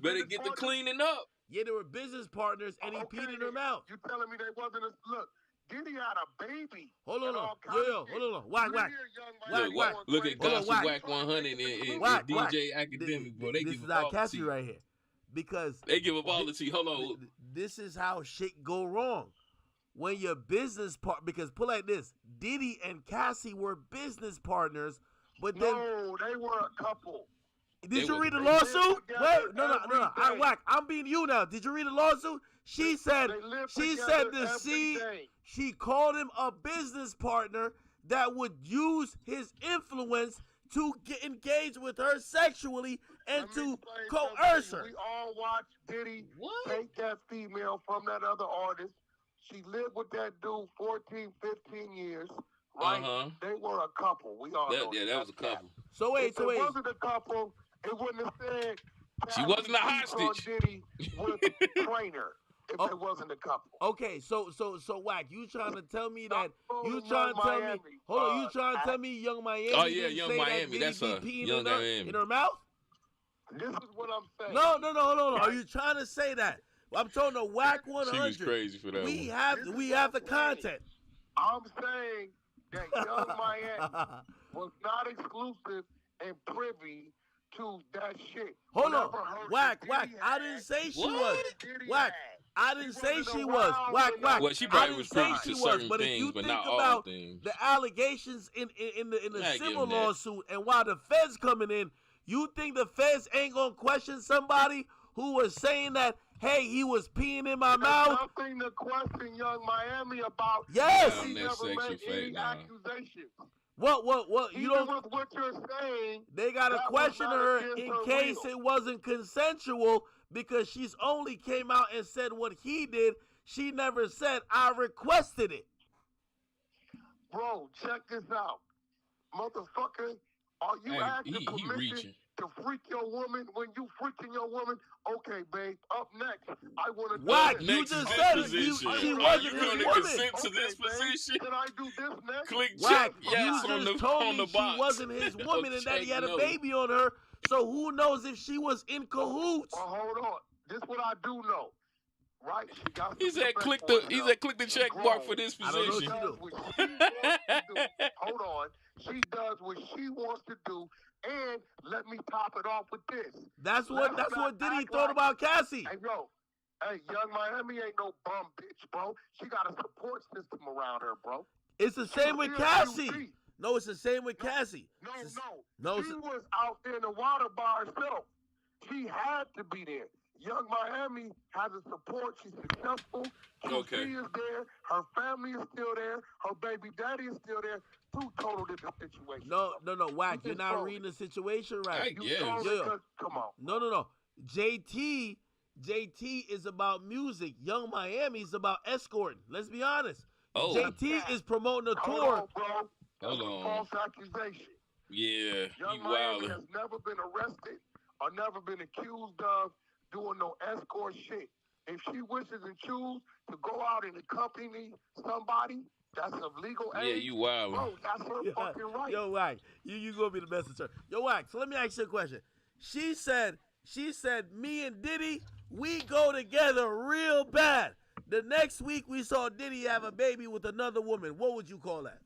better get the cleaning up. Yeah, they were business partners, and he peed in her mouth. You telling me they wasn't a look? Diddy had a baby. Hold on, hold on. Whack. Look at Gossip Whack 100 and DJ Academic, bro. They this give is up all our the Cassie tea right here, because they give up all the tea. Hold on. This is how shit go wrong when your business because put like this: Diddy and Cassie were business partners, but then they were a couple. Did you read the lawsuit? Wait, no. I'm being you now. Did you read the lawsuit? She said she called him a business partner that would use his influence to get engaged with her sexually and to coerce her. We all watched Diddy take that female from that other artist. She lived with that dude 14, 15 years. Right? They were a couple. We all know that was a couple. So wait. If it wasn't a couple, it wouldn't have said she wasn't a hostage. Diddy with Trainer. If it wasn't a couple. Okay, so Whack, you trying to tell me that you trying to tell me? Hold on, you trying to tell me Young Miami? Oh yeah, Young Miami. That's her. Young Miami. In her mouth? This is what I'm saying. No, hold on. Are you trying to say that? I'm talking to Whack 100. She was crazy for that. We have the content. I'm saying that Young Miami was not exclusive and privy to that shit. Hold on, Whack. I didn't say she was. Whack. I didn't say she was. Whack. Well, she probably was privy to certain but things, if you but think not about all things. The allegations in the civil lawsuit and why the feds coming in, you think the feds ain't gonna question somebody who was saying that, hey, he was peeing in my mouth? There's nothing to question Young Miami about. Yes. He never made any accusations. What? You don't. With what you're saying, they gotta question her in case it wasn't consensual because she's only came out and said what he did. She never said I requested it. Bro, check this out, motherfucker. Are you asking permission to freak your woman when you freaking your woman? Okay, babe. Up next, I want to. What? You just said she wasn't his woman. Consent to this position? Can I do this next? Click Whack. yes You on just the, told on me the box. she wasn't his woman and that he had a baby on her. So who knows if she was in cahoots? Well, hold on. This what I do know. Right? She got he said click the check mark for this position. Hold on. She does what she wants to do, and let me top it off with this. That's what Diddy thought about Cassie. Hey, yo. Hey, Young Miami ain't no bum bitch, bro. She got a support system around her, bro. It's the same with Cassie. No, it's the same with Cassie. No. She was out there in the water by herself. She had to be there. Young Miami has a support. She's successful. She is there. Her family is still there. Her baby daddy is still there. Two total different situations. No, Wack. You're not reading the situation right. Come on. No. JT is about music. Young Miami is about escorting. Let's be honest. JT is promoting a tour. Hold on. False accusation. Yeah, Young Miami has never been arrested or never been accused of doing no escort shit. If she wishes and choose to go out and accompany somebody that's of legal age, yeah, you wild. Bro, that's her fucking right. Yo, Wack, you gonna be the best of her. Yo, Wack, so let me ask you a question. She said, me and Diddy, we go together real bad. The next week we saw Diddy have a baby with another woman. What would you call that?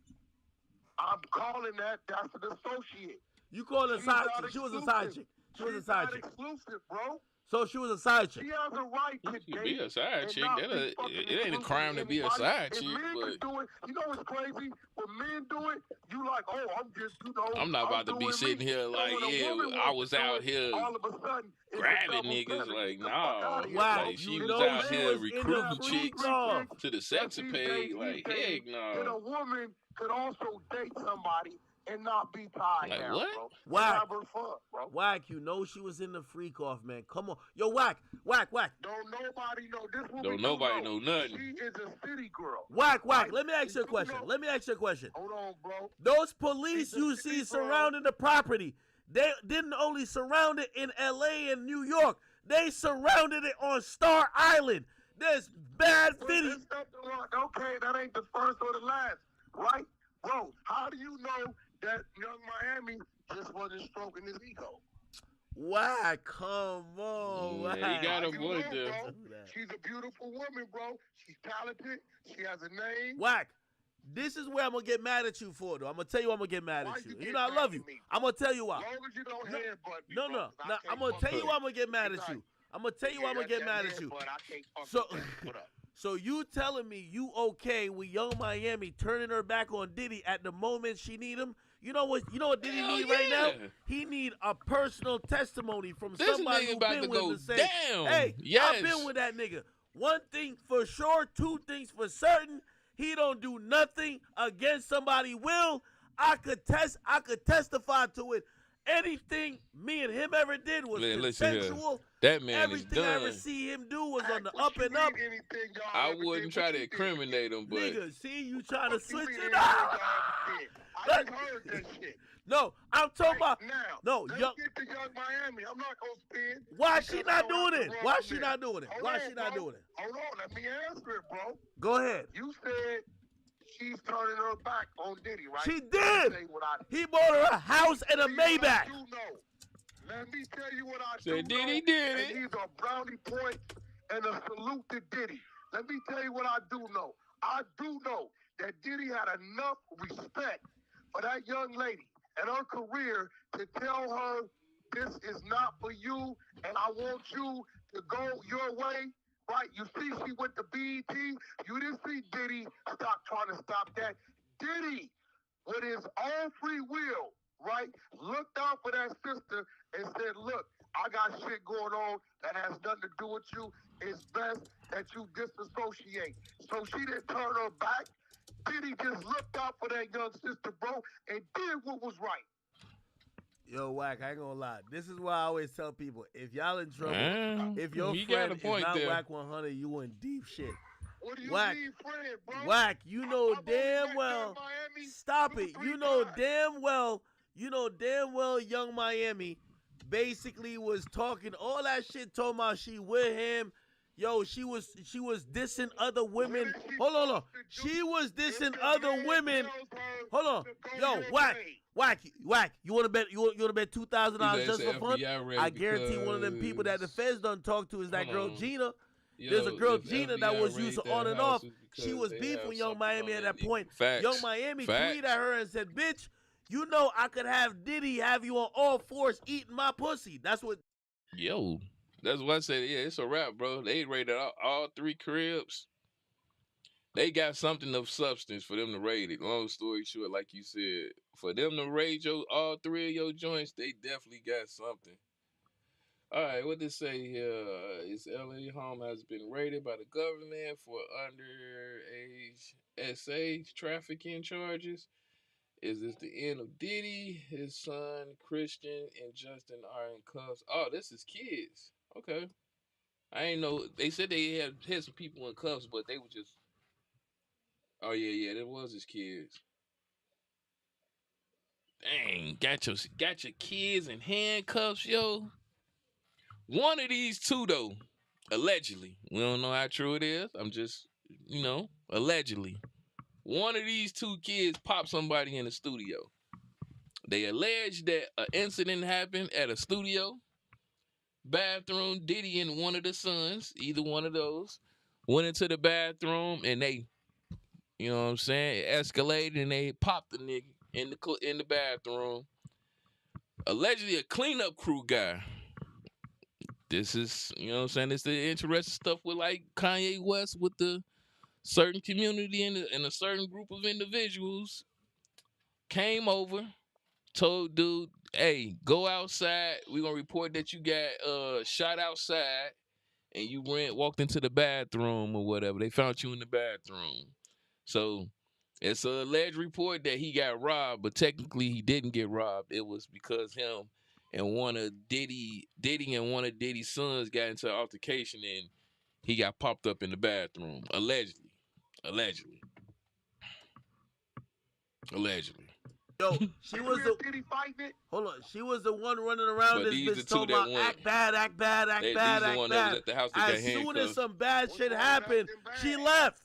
I'm calling that's an associate. You call it a side chick. She was a side chick. She was a side chick. Exclusive, bro. So she was a side chick. She has a right to be a side chick. It ain't a crime to be a side chick. But do it. You know what's crazy? When men do it, you like, oh, I'm just, I'm not about to be sitting here like, I was out here all of a sudden, grabbing niggas. Like, nah. Wow, like, she was out here recruiting chicks to the sexapade. Like, heck no. And a woman could also date somebody and not be tied down, what? bro. Wack. Fun, bro. Wack, you know she was in the freak off, man. Come on. Yo, Wack. Don't nobody know this woman. Don't nobody know nothing. She is a city girl. Wack. Let me ask you a question. Hold on, bro. Those police you see surrounding the property, they didn't only surround it in L.A. and New York. They surrounded it on Star Island. There's bad video. Okay, that ain't the first or the last, right? Bro, how do you know that Young Miami just wasn't stroking his ego? Why? Come on. Yeah, he got a boy there. She's a beautiful woman, bro. She's talented. She has a name. Wack. This is where I'm going to get mad at you for, though. I'm going to tell you I'm going to get mad at you. You know I love you. I'm going to tell you why. As long as you don't headbutt me, No. I'm going to tell you why I'm going to get mad at you. I'm going to tell you why I'm going to get mad at you. So you telling me you okay with Young Miami turning her back on Diddy at the moment she need him? You know what Diddy need right now? He need a personal testimony from somebody who been with him to say, hey, I've been with that nigga. One thing for sure, two things for certain. He don't do nothing against somebody will. I could testify to it. Anything me and him ever did was consensual. That man Everything is done. I ever see him do was on the up and up. I wouldn't try to incriminate him, but nigga, see you trying to switch it up. I heard that shit. No, I'm talking about now. Let's get to Young Miami. I'm not gonna spin. Why she not doing it? Why she not doing it? Why she not doing it? Hold on, let me answer it, bro. Go ahead. You said she's turning her back on Diddy, right? She did. He bought her a house and a Maybach. Let me tell you what I said. do Diddy know, did it. and these are brownie points and a salute to Diddy. Let me tell you what I do know. I do know that Diddy had enough respect for that young lady and her career to tell her this is not for you and I want you to go your way. Right, you see she went to BET. You didn't see Diddy trying to stop that. Diddy, with his own free will, right, looked out for that sister and said, look, I got shit going on that has nothing to do with you. It's best that you disassociate. So she didn't turn her back. Diddy just looked out for that young sister, bro, and did what was right. Yo, Wack, I ain't gonna lie. This is why I always tell people, if y'all in trouble, if your friend is not there. Wack 100, you in deep shit. What do you Wack, mean, friend, bro? Wack, you know damn well. Stop it. You know damn well. Young Miami basically was talking all that shit, talking about she with him. Yo, she was dissing other women. Hold on. She was dissing other women. Hold on. Yo, Wack, you wanna bet $2,000 just for fun? I guarantee one of them people that the feds done talk to is that girl Gina. There's a girl Gina that was used to on and off. She was beefing with Young Miami at that point. Young Miami tweeted at her and said, "Bitch, you know I could have Diddy have you on all fours eating my pussy." That's what. Yo, that's what I said. Yeah, it's a wrap, bro. They raided all 3 cribs. They got something of substance for them to raid it. Long story short, like you said, for them to raid all 3 of your joints, they definitely got something. All right, what they say here? Its LA home has been raided by the government for underage SA trafficking charges. Is this the end of Diddy? His son, Christian, and Justin are in cuffs. Oh, this is kids. Okay. I ain't know. They said they had some people in cuffs, but they were just... Oh, yeah, that was his kids. Dang, got your kids in handcuffs, yo. One of these 2, though, allegedly. We don't know how true it is. I'm just, allegedly. One of these 2 kids popped somebody in the studio. They allege that an incident happened at a studio bathroom. Diddy and one of the sons, either one of those, went into the bathroom and they, you know what I'm saying, it escalated and they popped the nigga in the bathroom. Allegedly a cleanup crew guy. This is, you know what I'm saying, it's the interesting stuff with like Kanye West with the certain community and a certain group of individuals came over, told dude, hey, go outside. We're going to report that you got shot outside and you walked into the bathroom or whatever. They found you in the bathroom. So it's an alleged report that he got robbed, but technically he didn't get robbed. It was because him and one of Diddy and one of Diddy's sons got into an altercation and he got popped up in the bathroom. Allegedly. Yo, she was the... Hold on. She was the one running around this bitch talking about act bad. As soon as some bad shit happened, she left.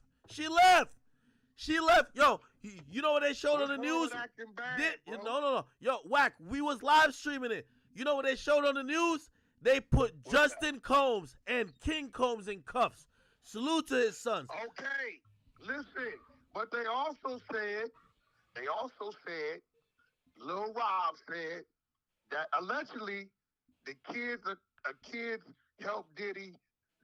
Yo, you know what they showed on the news? No. Yo, Wack, we was live streaming it. You know what they showed on the news? They put Justin Combs and King Combs in cuffs. Salute to his sons. Okay, listen, but they also said, Lil Rob said that allegedly the kids helped Diddy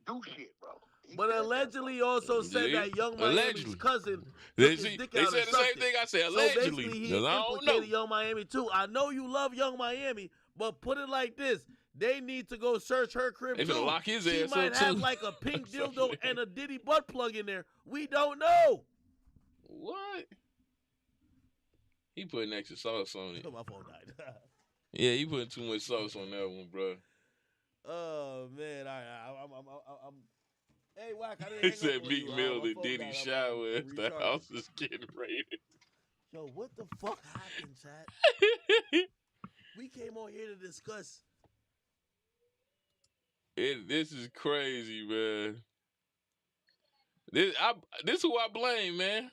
do shit, bro. But allegedly also said that Young Miami's cousin they took his dick said out the and same sucked thing it. I said, So allegedly. basically he I don't implicated know. Young Miami too. I know you love Young Miami, but put it like this. They need to go search her crib They too. finna lock his She ass might up have too. like a pink dildo and a Diddy butt plug in there. We don't know. What? He putting extra sauce on it. My phone died. Yeah, he putting too much sauce on that one, bro. Oh man, I'm. Hey, Wack, I didn't He hang said up on Meek you. Mill My and phone Diddy died. shower I'm if the house is getting raided. Yo, what the fuck happened, chat? We came on here to discuss. This is crazy, man. This who I blame, man.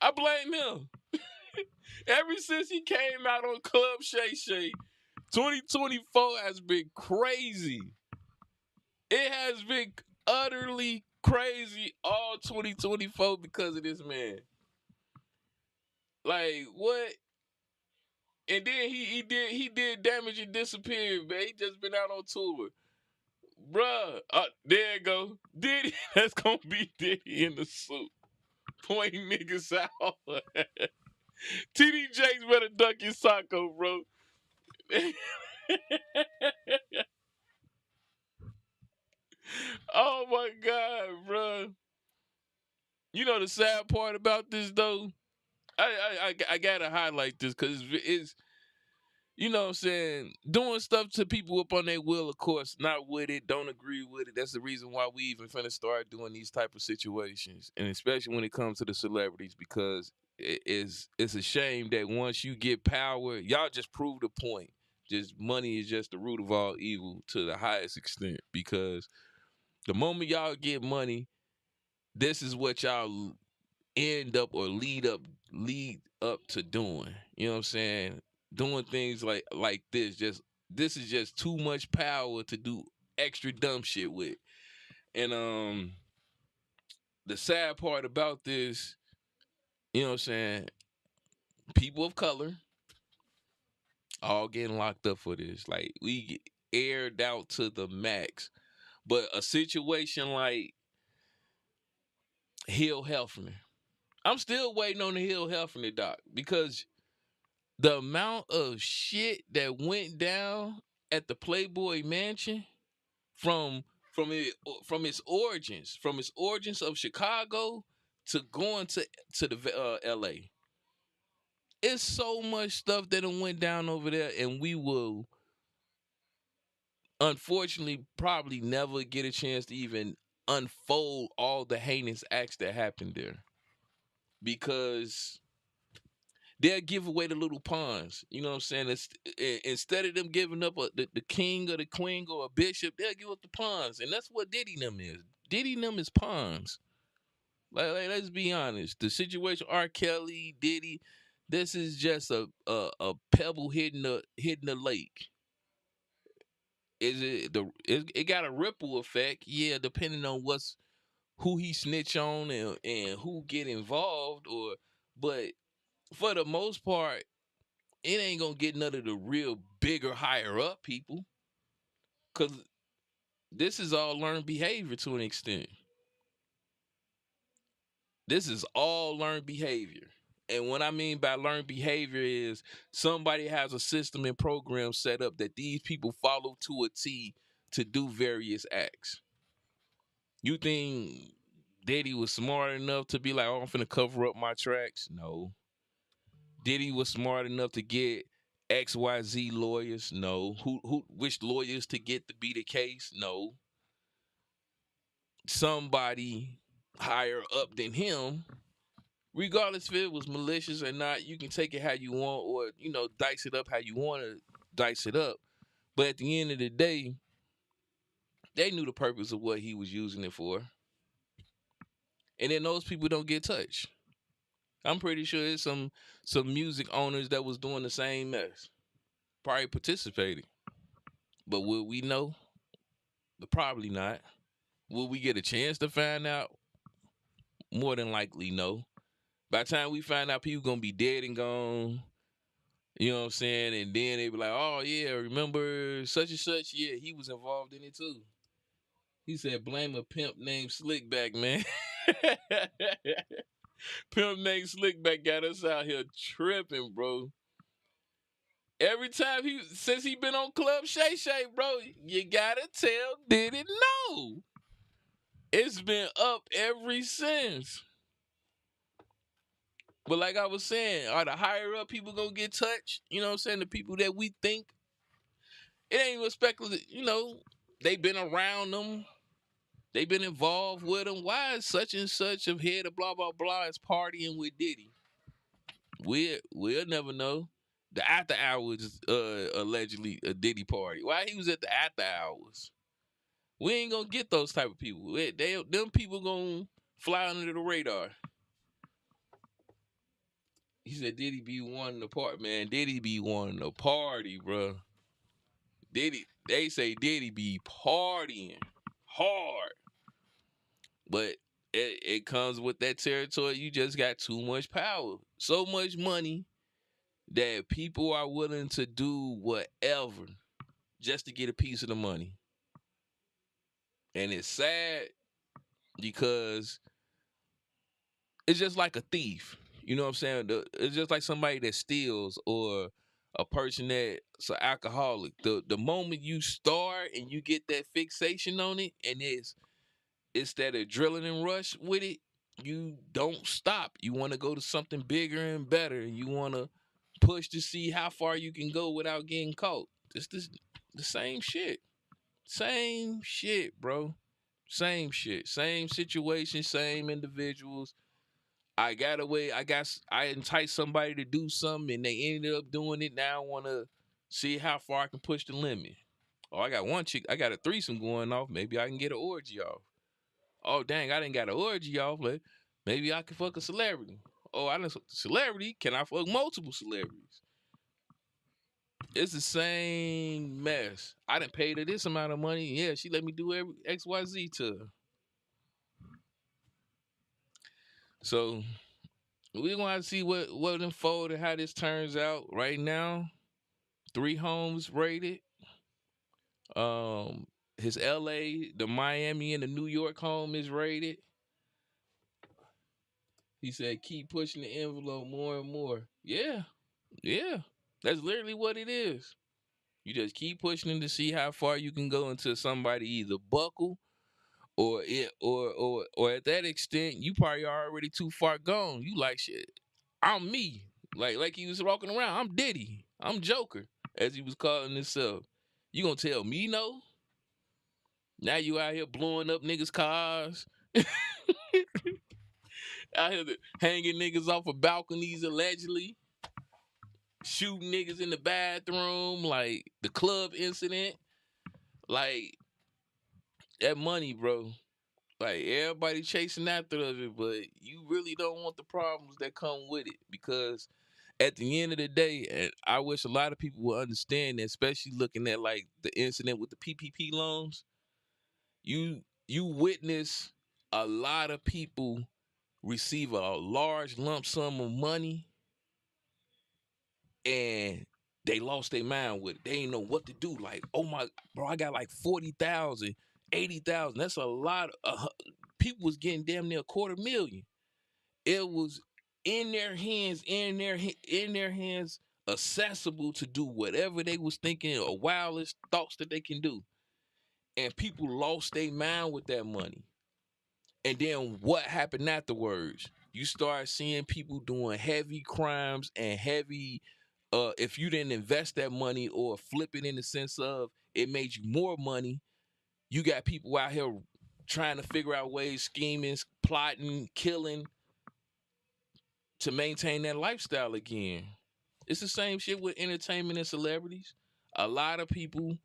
I blame him. Ever since he came out on Club Shay Shay, 2024 has been crazy. It has been utterly crazy all 2024 because of this man. Like, what? And then he did Damage and Disappeared, man. He just been out on tour. Bruh, there you go. Diddy, that's gonna be Diddy in the suit. Pointing niggas out. TD Jakes better duck your socko, bro. Oh my God, bro. You know the sad part about this though? I gotta highlight this because it's you know what I'm saying, doing stuff to people up on their will, of course, not with it, don't agree with it. That's the reason why we even finna start doing these type of situations. And especially when it comes to the celebrities, because it's a shame that once you get power, y'all just prove the point. Just money is just the root of all evil to the highest extent. Because the moment y'all get money, this is what y'all end up or lead up to doing. You know what I'm saying? Doing things like this. This is just too much power to do extra dumb shit with. And the sad part about this, you know what I'm saying, people of color all getting locked up for this. Like we get aired out to the max. But a situation like Hill Hefner, I'm still waiting on the Hill Hefner doc because the amount of shit that went down at the Playboy Mansion from its origins of Chicago to going to the L.A. It's so much stuff that went down over there, and we will unfortunately probably never get a chance to even unfold all the heinous acts that happened there because they'll give away the little pawns. You know what I'm saying? Instead of them giving up the king or the queen or a bishop, they'll give up the pawns. And that's what Diddy them is. Diddy them is pawns. Like let's be honest. The situation R. Kelly, Diddy, this is just a pebble hitting the lake. It got a ripple effect, yeah, depending on who he snitch on and who get involved but for the most part, it ain't gonna get none of the real bigger, higher up people. Cause this is all learned behavior to an extent. This is all learned behavior. And what I mean by learned behavior is somebody has a system and program set up that these people follow to a T to do various acts. You think Diddy was smart enough to be like, oh, I'm finna cover up my tracks? No. Diddy was smart enough to get XYZ lawyers? No. Which lawyers to get to be the case? No. Somebody higher up than him, regardless if it was malicious or not, you can take it how you want or, dice it up how you want to dice it up. But at the end of the day, they knew the purpose of what he was using it for. And then those people don't get touched. I'm pretty sure there's some music owners that was doing the same mess. Probably participating. But would we know? Probably not. Will we get a chance to find out? More than likely, no. By the time we find out, people gonna be dead and gone. You know what I'm saying? And then they be like, oh, yeah, remember such and such? Yeah, he was involved in it too. He said, blame a pimp named Slickback, man. Pimp named Slickback got us out here tripping, bro. Every time since he been on Club Shay Shay, bro, you gotta tell Diddy no. It's been up ever since. But like I was saying, are the higher up people gonna get touched? You know what I'm saying? The people that we think, it ain't even speculative, they been around them. They been involved with them. Why is such and such of head of blah, blah, blah is partying with Diddy? We'll never know. The after hours allegedly a Diddy party. Why he was at the after hours? We ain't gonna get those type of people. Them people gonna fly under the radar. He said Diddy be wanting to party, man. Diddy be wanting to party, bro. They say Diddy be partying hard. But it comes with that territory. You just got too much power. So much money that people are willing to do whatever just to get a piece of the money. And it's sad because it's just like a thief. You know what I'm saying? It's just like somebody that steals or a person that's an alcoholic. The moment you start and you get that fixation on it and it's that adrenaline rush with it, you don't stop. You want to go to something bigger and better, and you want to push to see how far you can go without getting caught. It's the same shit. Same shit, bro. Same shit. Same situation, same individuals. I enticed somebody to do something and they ended up doing it. Now I want to see how far I can push the limit. Oh, I got one chick. I got a threesome going off. Maybe I can get an orgy off. Oh, dang, I didn't got an orgy off. But maybe I can fuck a celebrity. Oh, I didn't fuck a celebrity. Can I fuck multiple celebrities? It's the same mess. I didn't pay her this amount of money. Yeah, she let me do every XYZ to her. So we're gonna have to see what unfold and how this turns out. Right now, 3 homes rated. His LA, the Miami, and the New York home is rated. He said, keep pushing the envelope more and more. Yeah. That's literally what it is. You just keep pushing to see how far you can go until somebody either buckle or at that extent, you probably already too far gone. You like shit. I'm me. Like he was walking around. I'm Diddy. I'm Joker, as he was calling himself. You gonna tell me no? Now you out here blowing up niggas' cars. Out here hanging niggas off of balconies allegedly. Shooting niggas in the bathroom. Like the club incident. Like that money, bro. Like everybody chasing after it, but you really don't want the problems that come with it, because at the end of the day, and I wish a lot of people would understand that, especially looking at like the incident with the PPP loans, you witness a lot of people receive a large lump sum of money and they lost their mind with it. They ain't know what to do. Like, oh my, bro, I got like 40,000, 80,000. That's a lot. People was getting damn near $250,000. It was in their hands, accessible to do whatever they was thinking or wildest thoughts that they can do. And people lost their mind with that money. And then what happened afterwards? You start seeing people doing heavy crimes and heavy, if you didn't invest that money or flip it in the sense of it made you more money, you got people out here trying to figure out ways, scheming, plotting, killing to maintain that lifestyle again. It's the same shit with entertainment and celebrities. A lot of people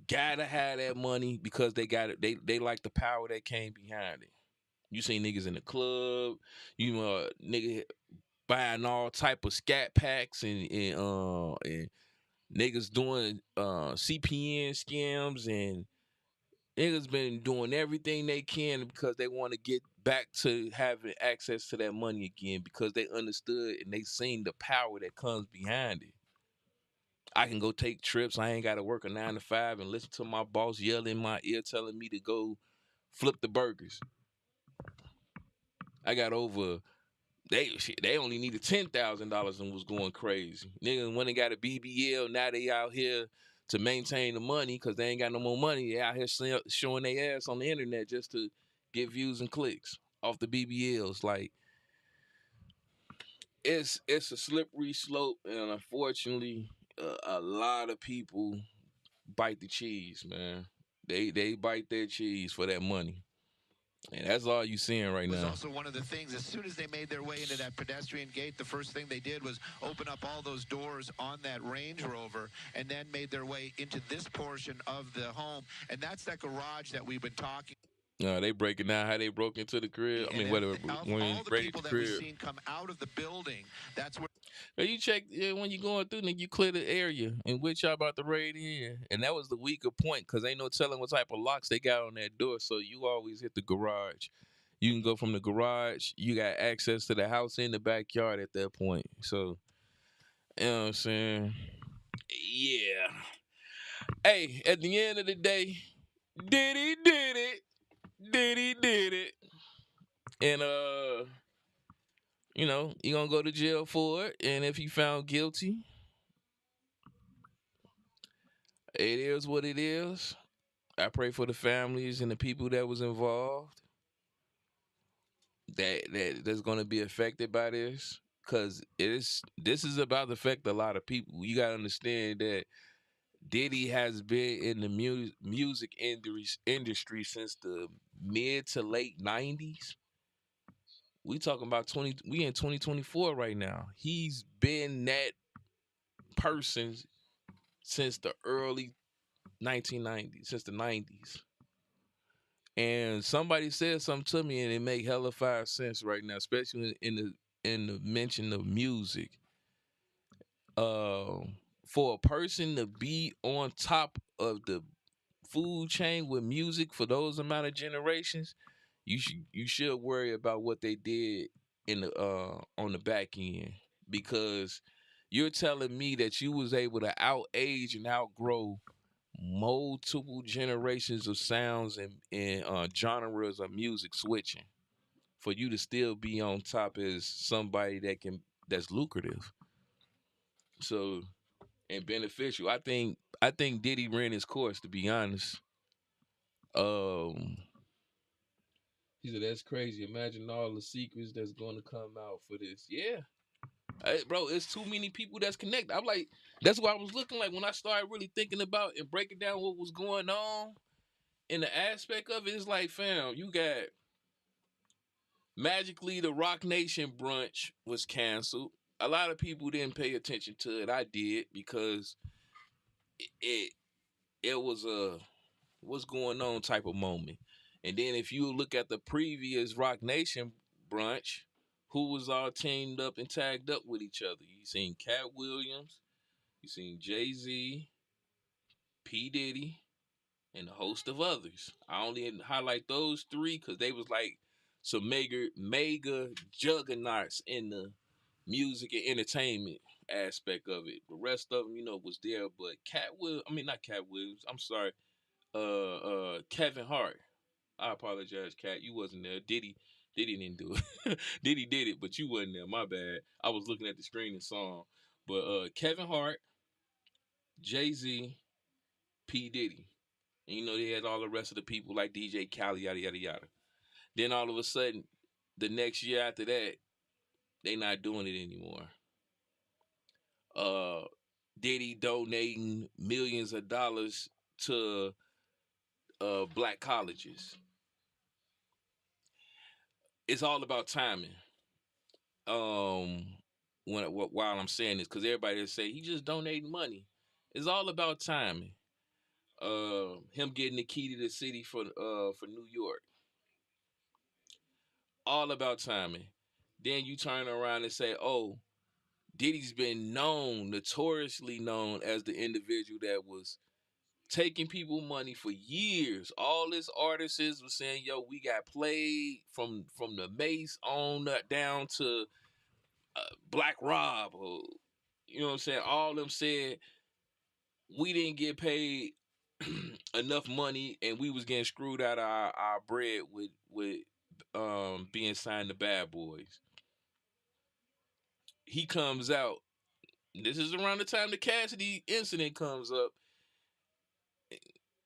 gotta have that money because they got it. They like the power that came behind it. You see niggas in the club, nigga buying all type of scat packs and niggas doing CPN scams, and niggas been doing everything they can because they want to get back to having access to that money again, because they understood and they seen the power that comes behind it. I can go take trips. I ain't got to work a 9 to 5 and listen to my boss yell in my ear telling me to go flip the burgers. I got over. They only needed $10,000 and was going crazy. Niggas went and got a BBL. Now they out here to maintain the money because they ain't got no more money. They out here showing their ass on the internet just to get views and clicks off the BBLs. Like, it's a slippery slope, and unfortunately, a lot of people bite the cheese, man. They bite their cheese for that money. And that's all you seeing right now. It was also one of the things, as soon as they made their way into that pedestrian gate, the first thing they did was open up all those doors on that Range Rover and then made their way into this portion of the home. And that's that garage that we've been talking. They breaking down how they broke into the crib. I mean, whatever. When all the people that we've seen come out of the building, that's where. Well, you check when you going through, then you clear the area in which y'all about to raid in, and that was the weaker point because ain't no telling what type of locks they got on that door. So you always hit the garage. You can go from the garage. You got access to the house in the backyard at that point. So, you know what I'm saying? Yeah. Hey, at the end of the day, Diddy did it. Diddy did it. And you're gonna go to jail for it. And if you found guilty, it is what it is. I pray for the families and the people that was involved. that's going to be affected by this, because this is about to affect a lot of people. You got to understand that Diddy has been in the music industry since the mid to late 90s. We talking about we in 2024 right now. He's been that person since the early 1990s, since the 90s. And somebody said something to me, and it make hella fire sense right now, especially in the mention of music. For a person to be on top of the food chain with music for those amount of generations, you should worry about what they did in the on the back end, because you're telling me that you was able to outage and outgrow multiple generations of sounds and genres of music switching for you to still be on top as somebody that's lucrative. So, and beneficial. I think Diddy ran his course, to be honest. He said that's crazy. Imagine all the secrets that's going to come out for this. Yeah. Hey, bro, it's too many people that's connected. I'm like, that's what I was looking like when I started really thinking about and breaking down what was going on. In the aspect of it, it's like, fam, you got magically the Rock Nation brunch was canceled. A lot of people didn't pay attention to it. I did, because it was a what's going on type of moment. And then if you look at the previous Rock Nation brunch, who was all teamed up and tagged up with each other? You seen Cat Williams, you seen Jay-Z, P. Diddy, and a host of others. I only highlight those three because they was like some mega juggernauts in the music and entertainment aspect of it. The rest of them, was there, but not Cat Williams. I'm sorry, Kevin Hart. I apologize, Cat. You wasn't there. Diddy didn't do it. Diddy did it, but you wasn't there. My bad. I was looking at the screen and saw him. But Kevin Hart, Jay-Z, P. Diddy. And they had all the rest of the people like DJ Khaled, yada, yada, yada. Then all of a sudden, the next year after that, they not doing it anymore. Diddy donating millions of dollars to black colleges. It's all about timing. While I'm saying this, because everybody will say he just donating money. It's all about timing. Him getting the key to the city for New York. All about timing. Then you turn around and say, oh, Diddy's been notoriously known as the individual that was taking people money for years. All his artists was saying, yo, we got played from the Mace on down to Black Rob. Or, you know what I'm saying? All of them said we didn't get paid enough money and we was getting screwed out of our bread with being signed to Bad Boys. He comes out. This is around the time the Cassidy incident comes up,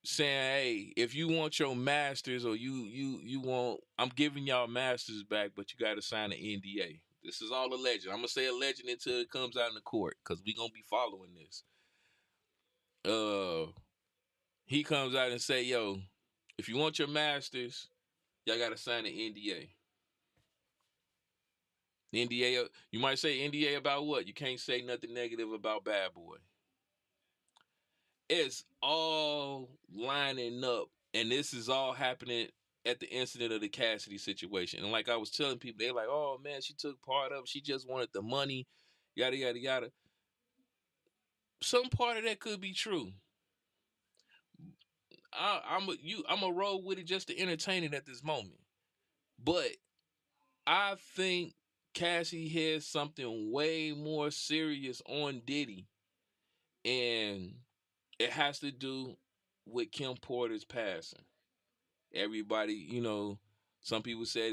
saying, "Hey, if you want your masters, or you want, I'm giving y'all masters back, but you got to sign an NDA." This is all alleged. I'm gonna say alleged until it comes out in the court, because we gonna be following this. He comes out and say, "Yo, if you want your masters, y'all got to sign an NDA." NDA, you might say NDA about what? You can't say nothing negative about Bad Boy. It's all lining up, and this is all happening at the incident of the Cassidy situation. And like I was telling people, they're like, "Oh man, she took part of it. She just wanted the money, yada yada yada." Some part of that could be true. I'm a roll with it just to entertain it at this moment, but I think Cassie has something way more serious on Diddy, and it has to do with Kim Porter's passing. Everybody, some people said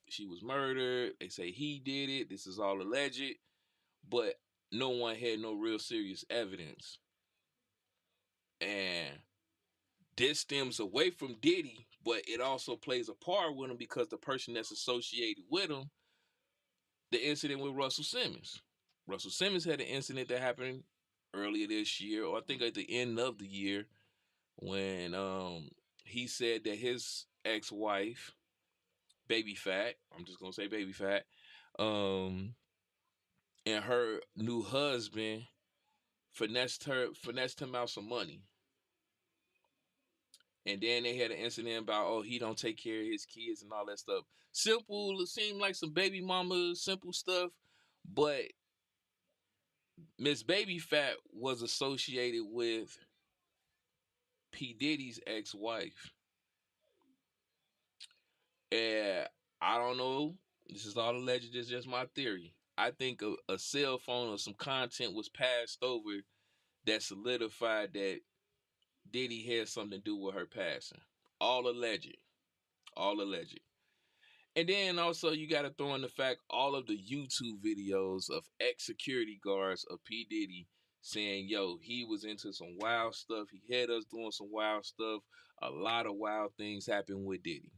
she was murdered. They say he did it. This is all alleged, but no one had no real serious evidence. And this stems away from Diddy But it also plays a part with him because the person that's associated with him, the incident with Russell Simmons. Russell Simmons had an incident that happened earlier this year, or I think at the end of the year, when he said that his ex-wife, Baby Fat, I'm just gonna say Baby Fat, and her new husband finessed him out some money. And then they had an incident about, oh, he don't take care of his kids and all that stuff. Simple, it seemed like some baby mama, simple stuff. But Miss Baby Fat was associated with P. Diddy's ex-wife. And I don't know. This is all alleged. This is just my theory. I think a cell phone or some content was passed over that solidified that Diddy had something to do with her passing. All alleged. All alleged. And then also you got to throw in the fact all of the YouTube videos of ex-security guards of P. Diddy saying, yo, he was into some wild stuff. He had us doing some wild stuff. A lot of wild things happened with Diddy.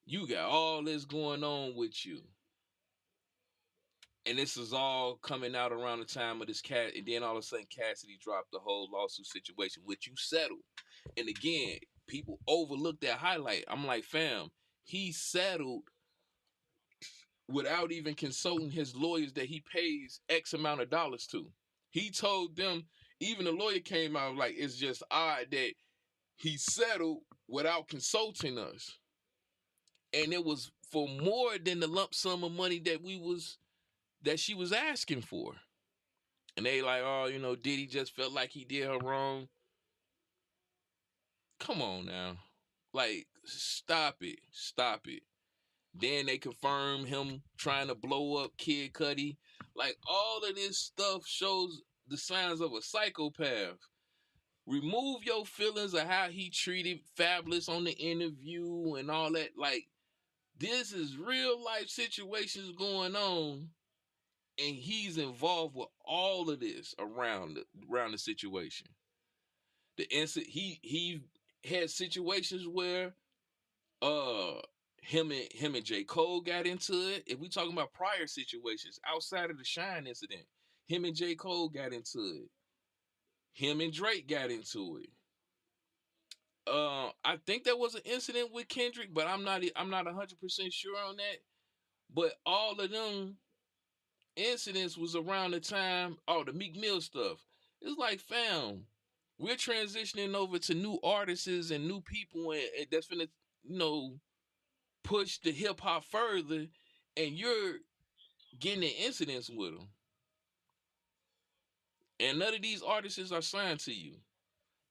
You got all this going on with you. And this is all coming out around the time of this cat. And then all of a sudden Cassidy dropped the whole lawsuit situation, which you settled. And again, people overlook that highlight. I'm like, fam, he settled without even consulting his lawyers that he pays X amount of dollars to. He told them, even the lawyer came out like, it's just odd that he settled without consulting us. And it was for more than the lump sum of money that she was asking for. And they like, oh, you know, Diddy just felt like he did her wrong. Come on now. Like, stop it. Stop it. Then they confirm him trying to blow up Kid Cudi. Like, all of this stuff shows the signs of a psychopath. Remove your feelings of how he treated Fabulous on the interview and all that. Like, this is real life situations going on, and he's involved with all of this around the situation. He had situations where him and J. Cole got into it. If we talking about prior situations outside of the Shine incident, him and J. Cole got into it. Him and Drake got into it. I think there was an incident with Kendrick, but I'm not 100% sure on that. But all of them incidents was around the time, the Meek Mill stuff. It's like, fam, we're transitioning over to new artists and new people, and that's gonna, push the hip hop further, and you're getting in incidents with them. And none of these artists are signed to you.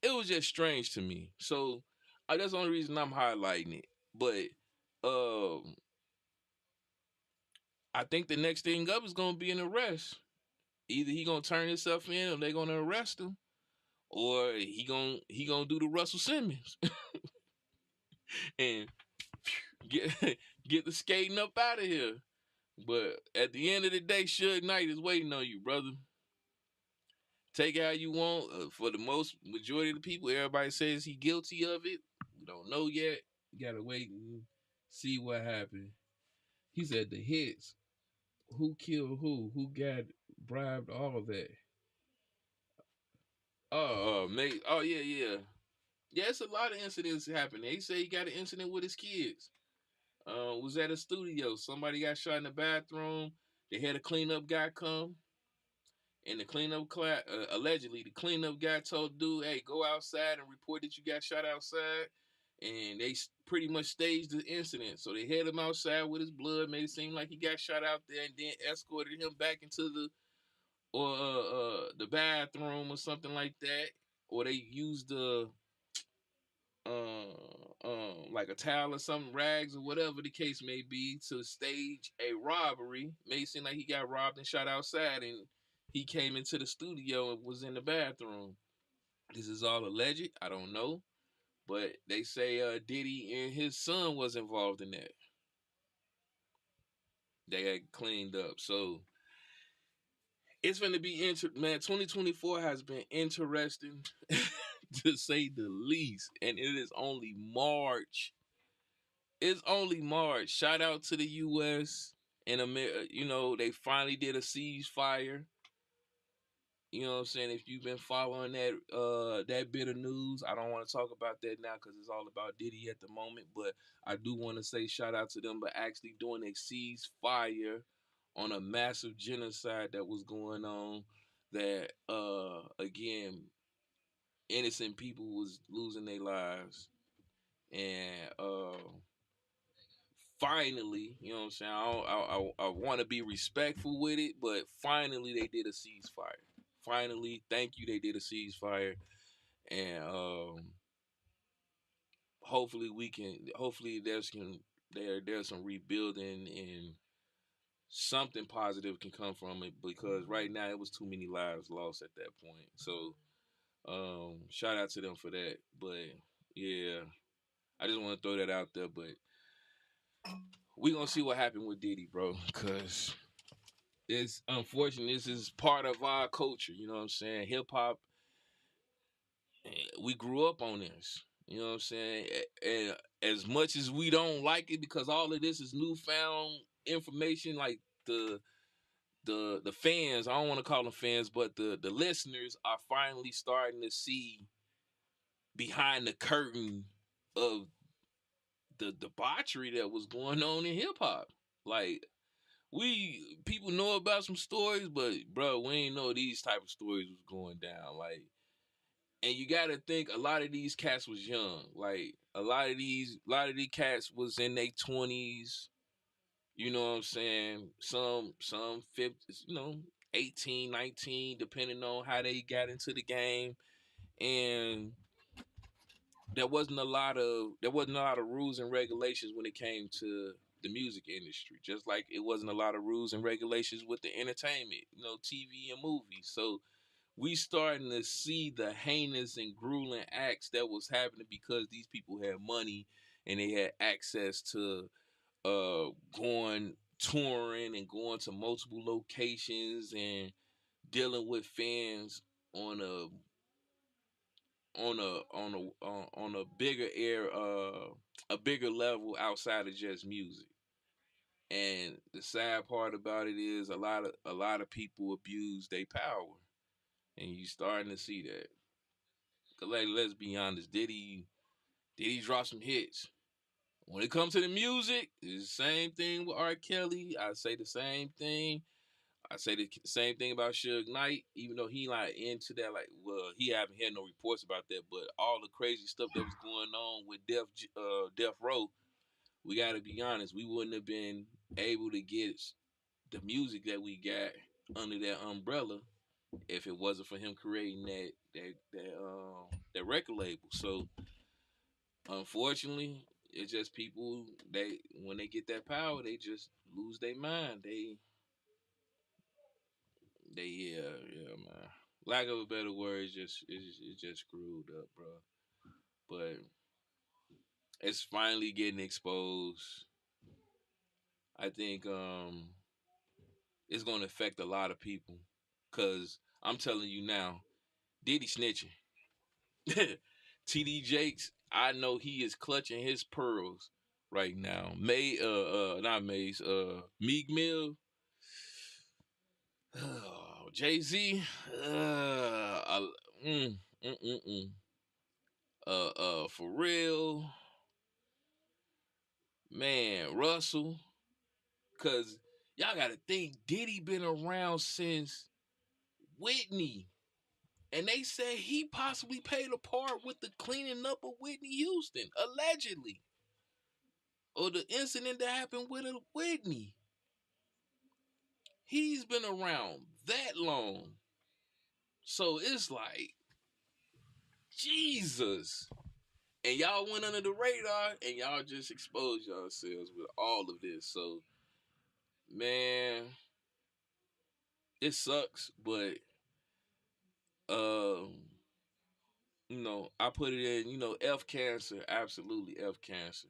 It was just strange to me. So that's the only reason I'm highlighting it. But I think the next thing up is gonna be an arrest. Either he gonna turn himself in, or they gonna arrest him, or he gonna do the Russell Simmons and get the skating up out of here. But at the end of the day, Suge Knight is waiting on you, brother. Take it how you want. For the most majority of the people, everybody says he guilty of it. We don't know yet. You gotta wait and see what happened. He said the hits. Who killed who? Who got bribed? All of that. Mate. Oh yeah, yeah. Yeah, it's a lot of incidents happening. He said he got an incident with his kids. Was at a studio. Somebody got shot in the bathroom. They had a cleanup guy come. And the cleanup class, allegedly, the cleanup guy told dude, hey, go outside and report that you got shot outside. And they pretty much staged the incident. So they had him outside with his blood, made it seem like he got shot out there, and then escorted him back into the bathroom or something like that. Or they used like a towel or something, rags or whatever the case may be, to stage a robbery. Made it seem like he got robbed and shot outside, and he came into the studio and was in the bathroom. This is all alleged. I don't know. But they say Diddy and his son was involved in that. They got cleaned up. So it's going to be man, 2024 has been interesting. to say the least. And it is only March. It's only March. Shout out to the U.S. and America. You know, they finally did a ceasefire. You know what I'm saying? If you've been following that bit of news, I don't want to talk about that now because it's all about Diddy at the moment. But I do want to say shout out to them, but actually doing a ceasefire on a massive genocide that was going on. That again, innocent people was losing their lives, and finally, you know what I'm saying? I want to be respectful with it, but finally they did a ceasefire. Finally, thank you, they did a ceasefire, and hopefully there's some rebuilding and something positive can come from it, because right now it was too many lives lost at that point. So shout out to them for that. But yeah, I just want to throw that out there. But we gonna see what happened with Diddy, bro, because it's unfortunate. This is part of our culture. You know what I'm saying? Hip hop. We grew up on this. You know what I'm saying? And as much as we don't like it, because all of this is newfound information, like the fans, I don't want to call them fans, but the listeners are finally starting to see behind the curtain of the debauchery that was going on in hip hop. Like, people know about some stories, but bro, we ain't know these type of stories was going down. Like, and you gotta think a lot of these cats was young. Like, a lot of these cats was in their 20s. You know what I'm saying? Some 50s, 18, 19, depending on how they got into the game. And there wasn't a lot of rules and regulations when it came to the music industry. Just like it wasn't a lot of rules and regulations with the entertainment, TV and movies. So we starting to see the heinous and grueling acts that was happening because these people had money and they had access to going touring and going to multiple locations and dealing with fans on a bigger a bigger level outside of just music. And the sad part about it is a lot of people abuse their power, and you starting to see that. 'Cause like, let's be honest, Diddy dropped some hits. When it comes to the music, it's the same thing with R. Kelly. I say the same thing. I say the same thing about Suge Knight, even though he not into that. Like, well, he haven't had no reports about that. But all the crazy stuff that was going on with Death Row, we got to be honest. We wouldn't have been able to get the music that we got under that umbrella if it wasn't for him creating that record label. So unfortunately, it's just people, they when they get that power, they just lose their mind. Yeah, man. Lack of a better word, it's just screwed up, bro. But it's finally getting exposed. I think it's gonna affect a lot of people, cause I'm telling you now, Diddy snitching. TD Jakes, I know he is clutching his pearls right now. Not Maze, Meek Mill, Jay Z, mm, mm, mm, mm. For real, man, Russell, cause y'all gotta think Diddy been around since Whitney, and they say he possibly played a part with the cleaning up of Whitney Houston, allegedly, or the incident that happened with Whitney. He's been around that long, so it's like Jesus. And y'all went under the radar, and y'all just exposed yourselves with all of this. So, man, it sucks, but um, I put it in, F cancer, absolutely F cancer.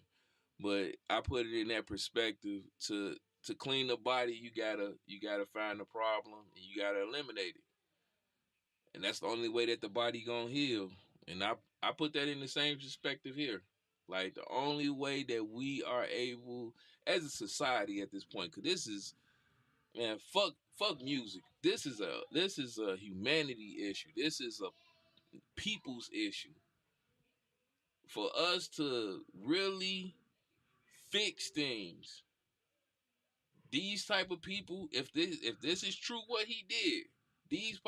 But I put it in that perspective to clean the body, you gotta find the problem and you gotta eliminate it. And that's the only way that the body gonna heal. And I put that in the same perspective here. Like the only way that we are able as a society at this point, because this is, man, fuck music. This is a humanity issue. This is a people's issue. For us to really fix things, these type of people, if this is true what he did, these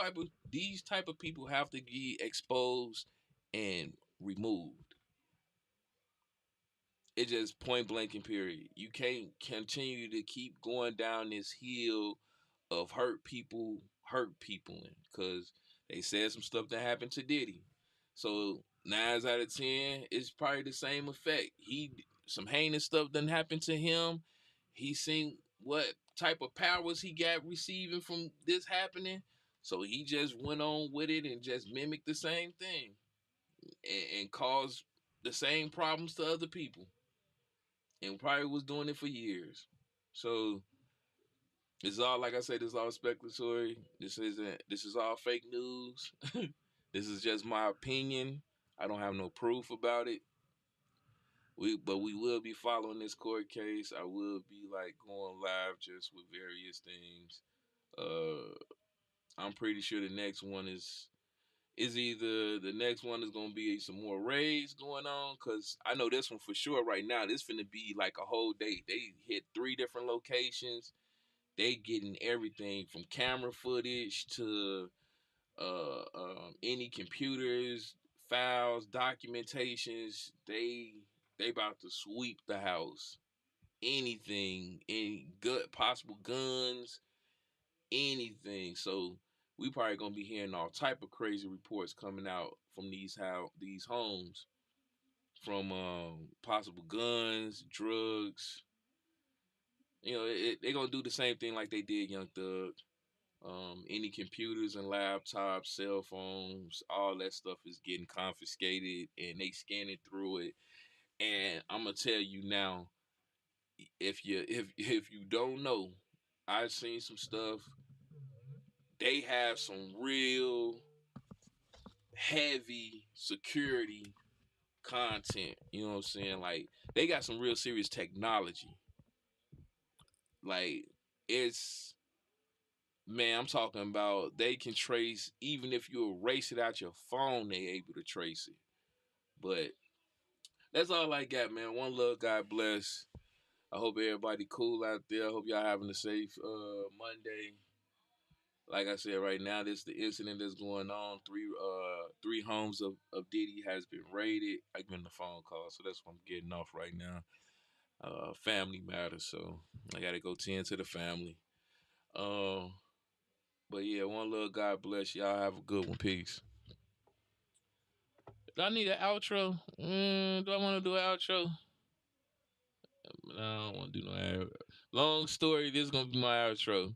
type of people have to be exposed and removed. It's just point blank and period. You can't continue to keep going down this hill of hurt people, because they said some stuff that happened to Diddy. So 9 out of 10, it's probably the same effect. Some heinous stuff done happened to him. He seen what type of powers he got receiving from this happening. So he just went on with it and just mimicked the same thing and caused the same problems to other people. And probably was doing it for years. So it's all, like I said, this is all speculatory. This is all fake news. This is just my opinion. I don't have no proof about it. But we will be following this court case. I will be like going live just with various things. I'm pretty sure the next one is either the next one is gonna be some more raids going on, because I know this one for sure right now. This finna be like a whole day. They hit 3 different locations. They getting everything from camera footage to any computers, files, documentations. They about to sweep the house. Anything, any good possible guns, anything. So we probably gonna be hearing all type of crazy reports coming out from these homes, from possible guns, drugs. They gonna do the same thing like they did Young Thug. Any computers and laptops, cell phones, all that stuff is getting confiscated, and they scanning through it. And I'm gonna tell you now, if you don't know, I've seen some stuff. They have some real heavy security content. You know what I'm saying? Like, they got some real serious technology. Like, it's, man, I'm talking about they can trace, even if you erase it out your phone, they able to trace it. But that's all I got, man. One love, God bless. I hope everybody cool out there. I hope y'all having a safe Monday. Like I said, right now, this the incident that's going on. Three homes of Diddy has been raided. I get the phone call, so that's what I'm getting off right now. Family matters, so I gotta go tend to the family. But yeah, one love, God bless y'all. Have a good one. Peace. Do I need an outro? Do I want to do an outro? No, I don't want to do no outro. Long story. This is gonna be my outro.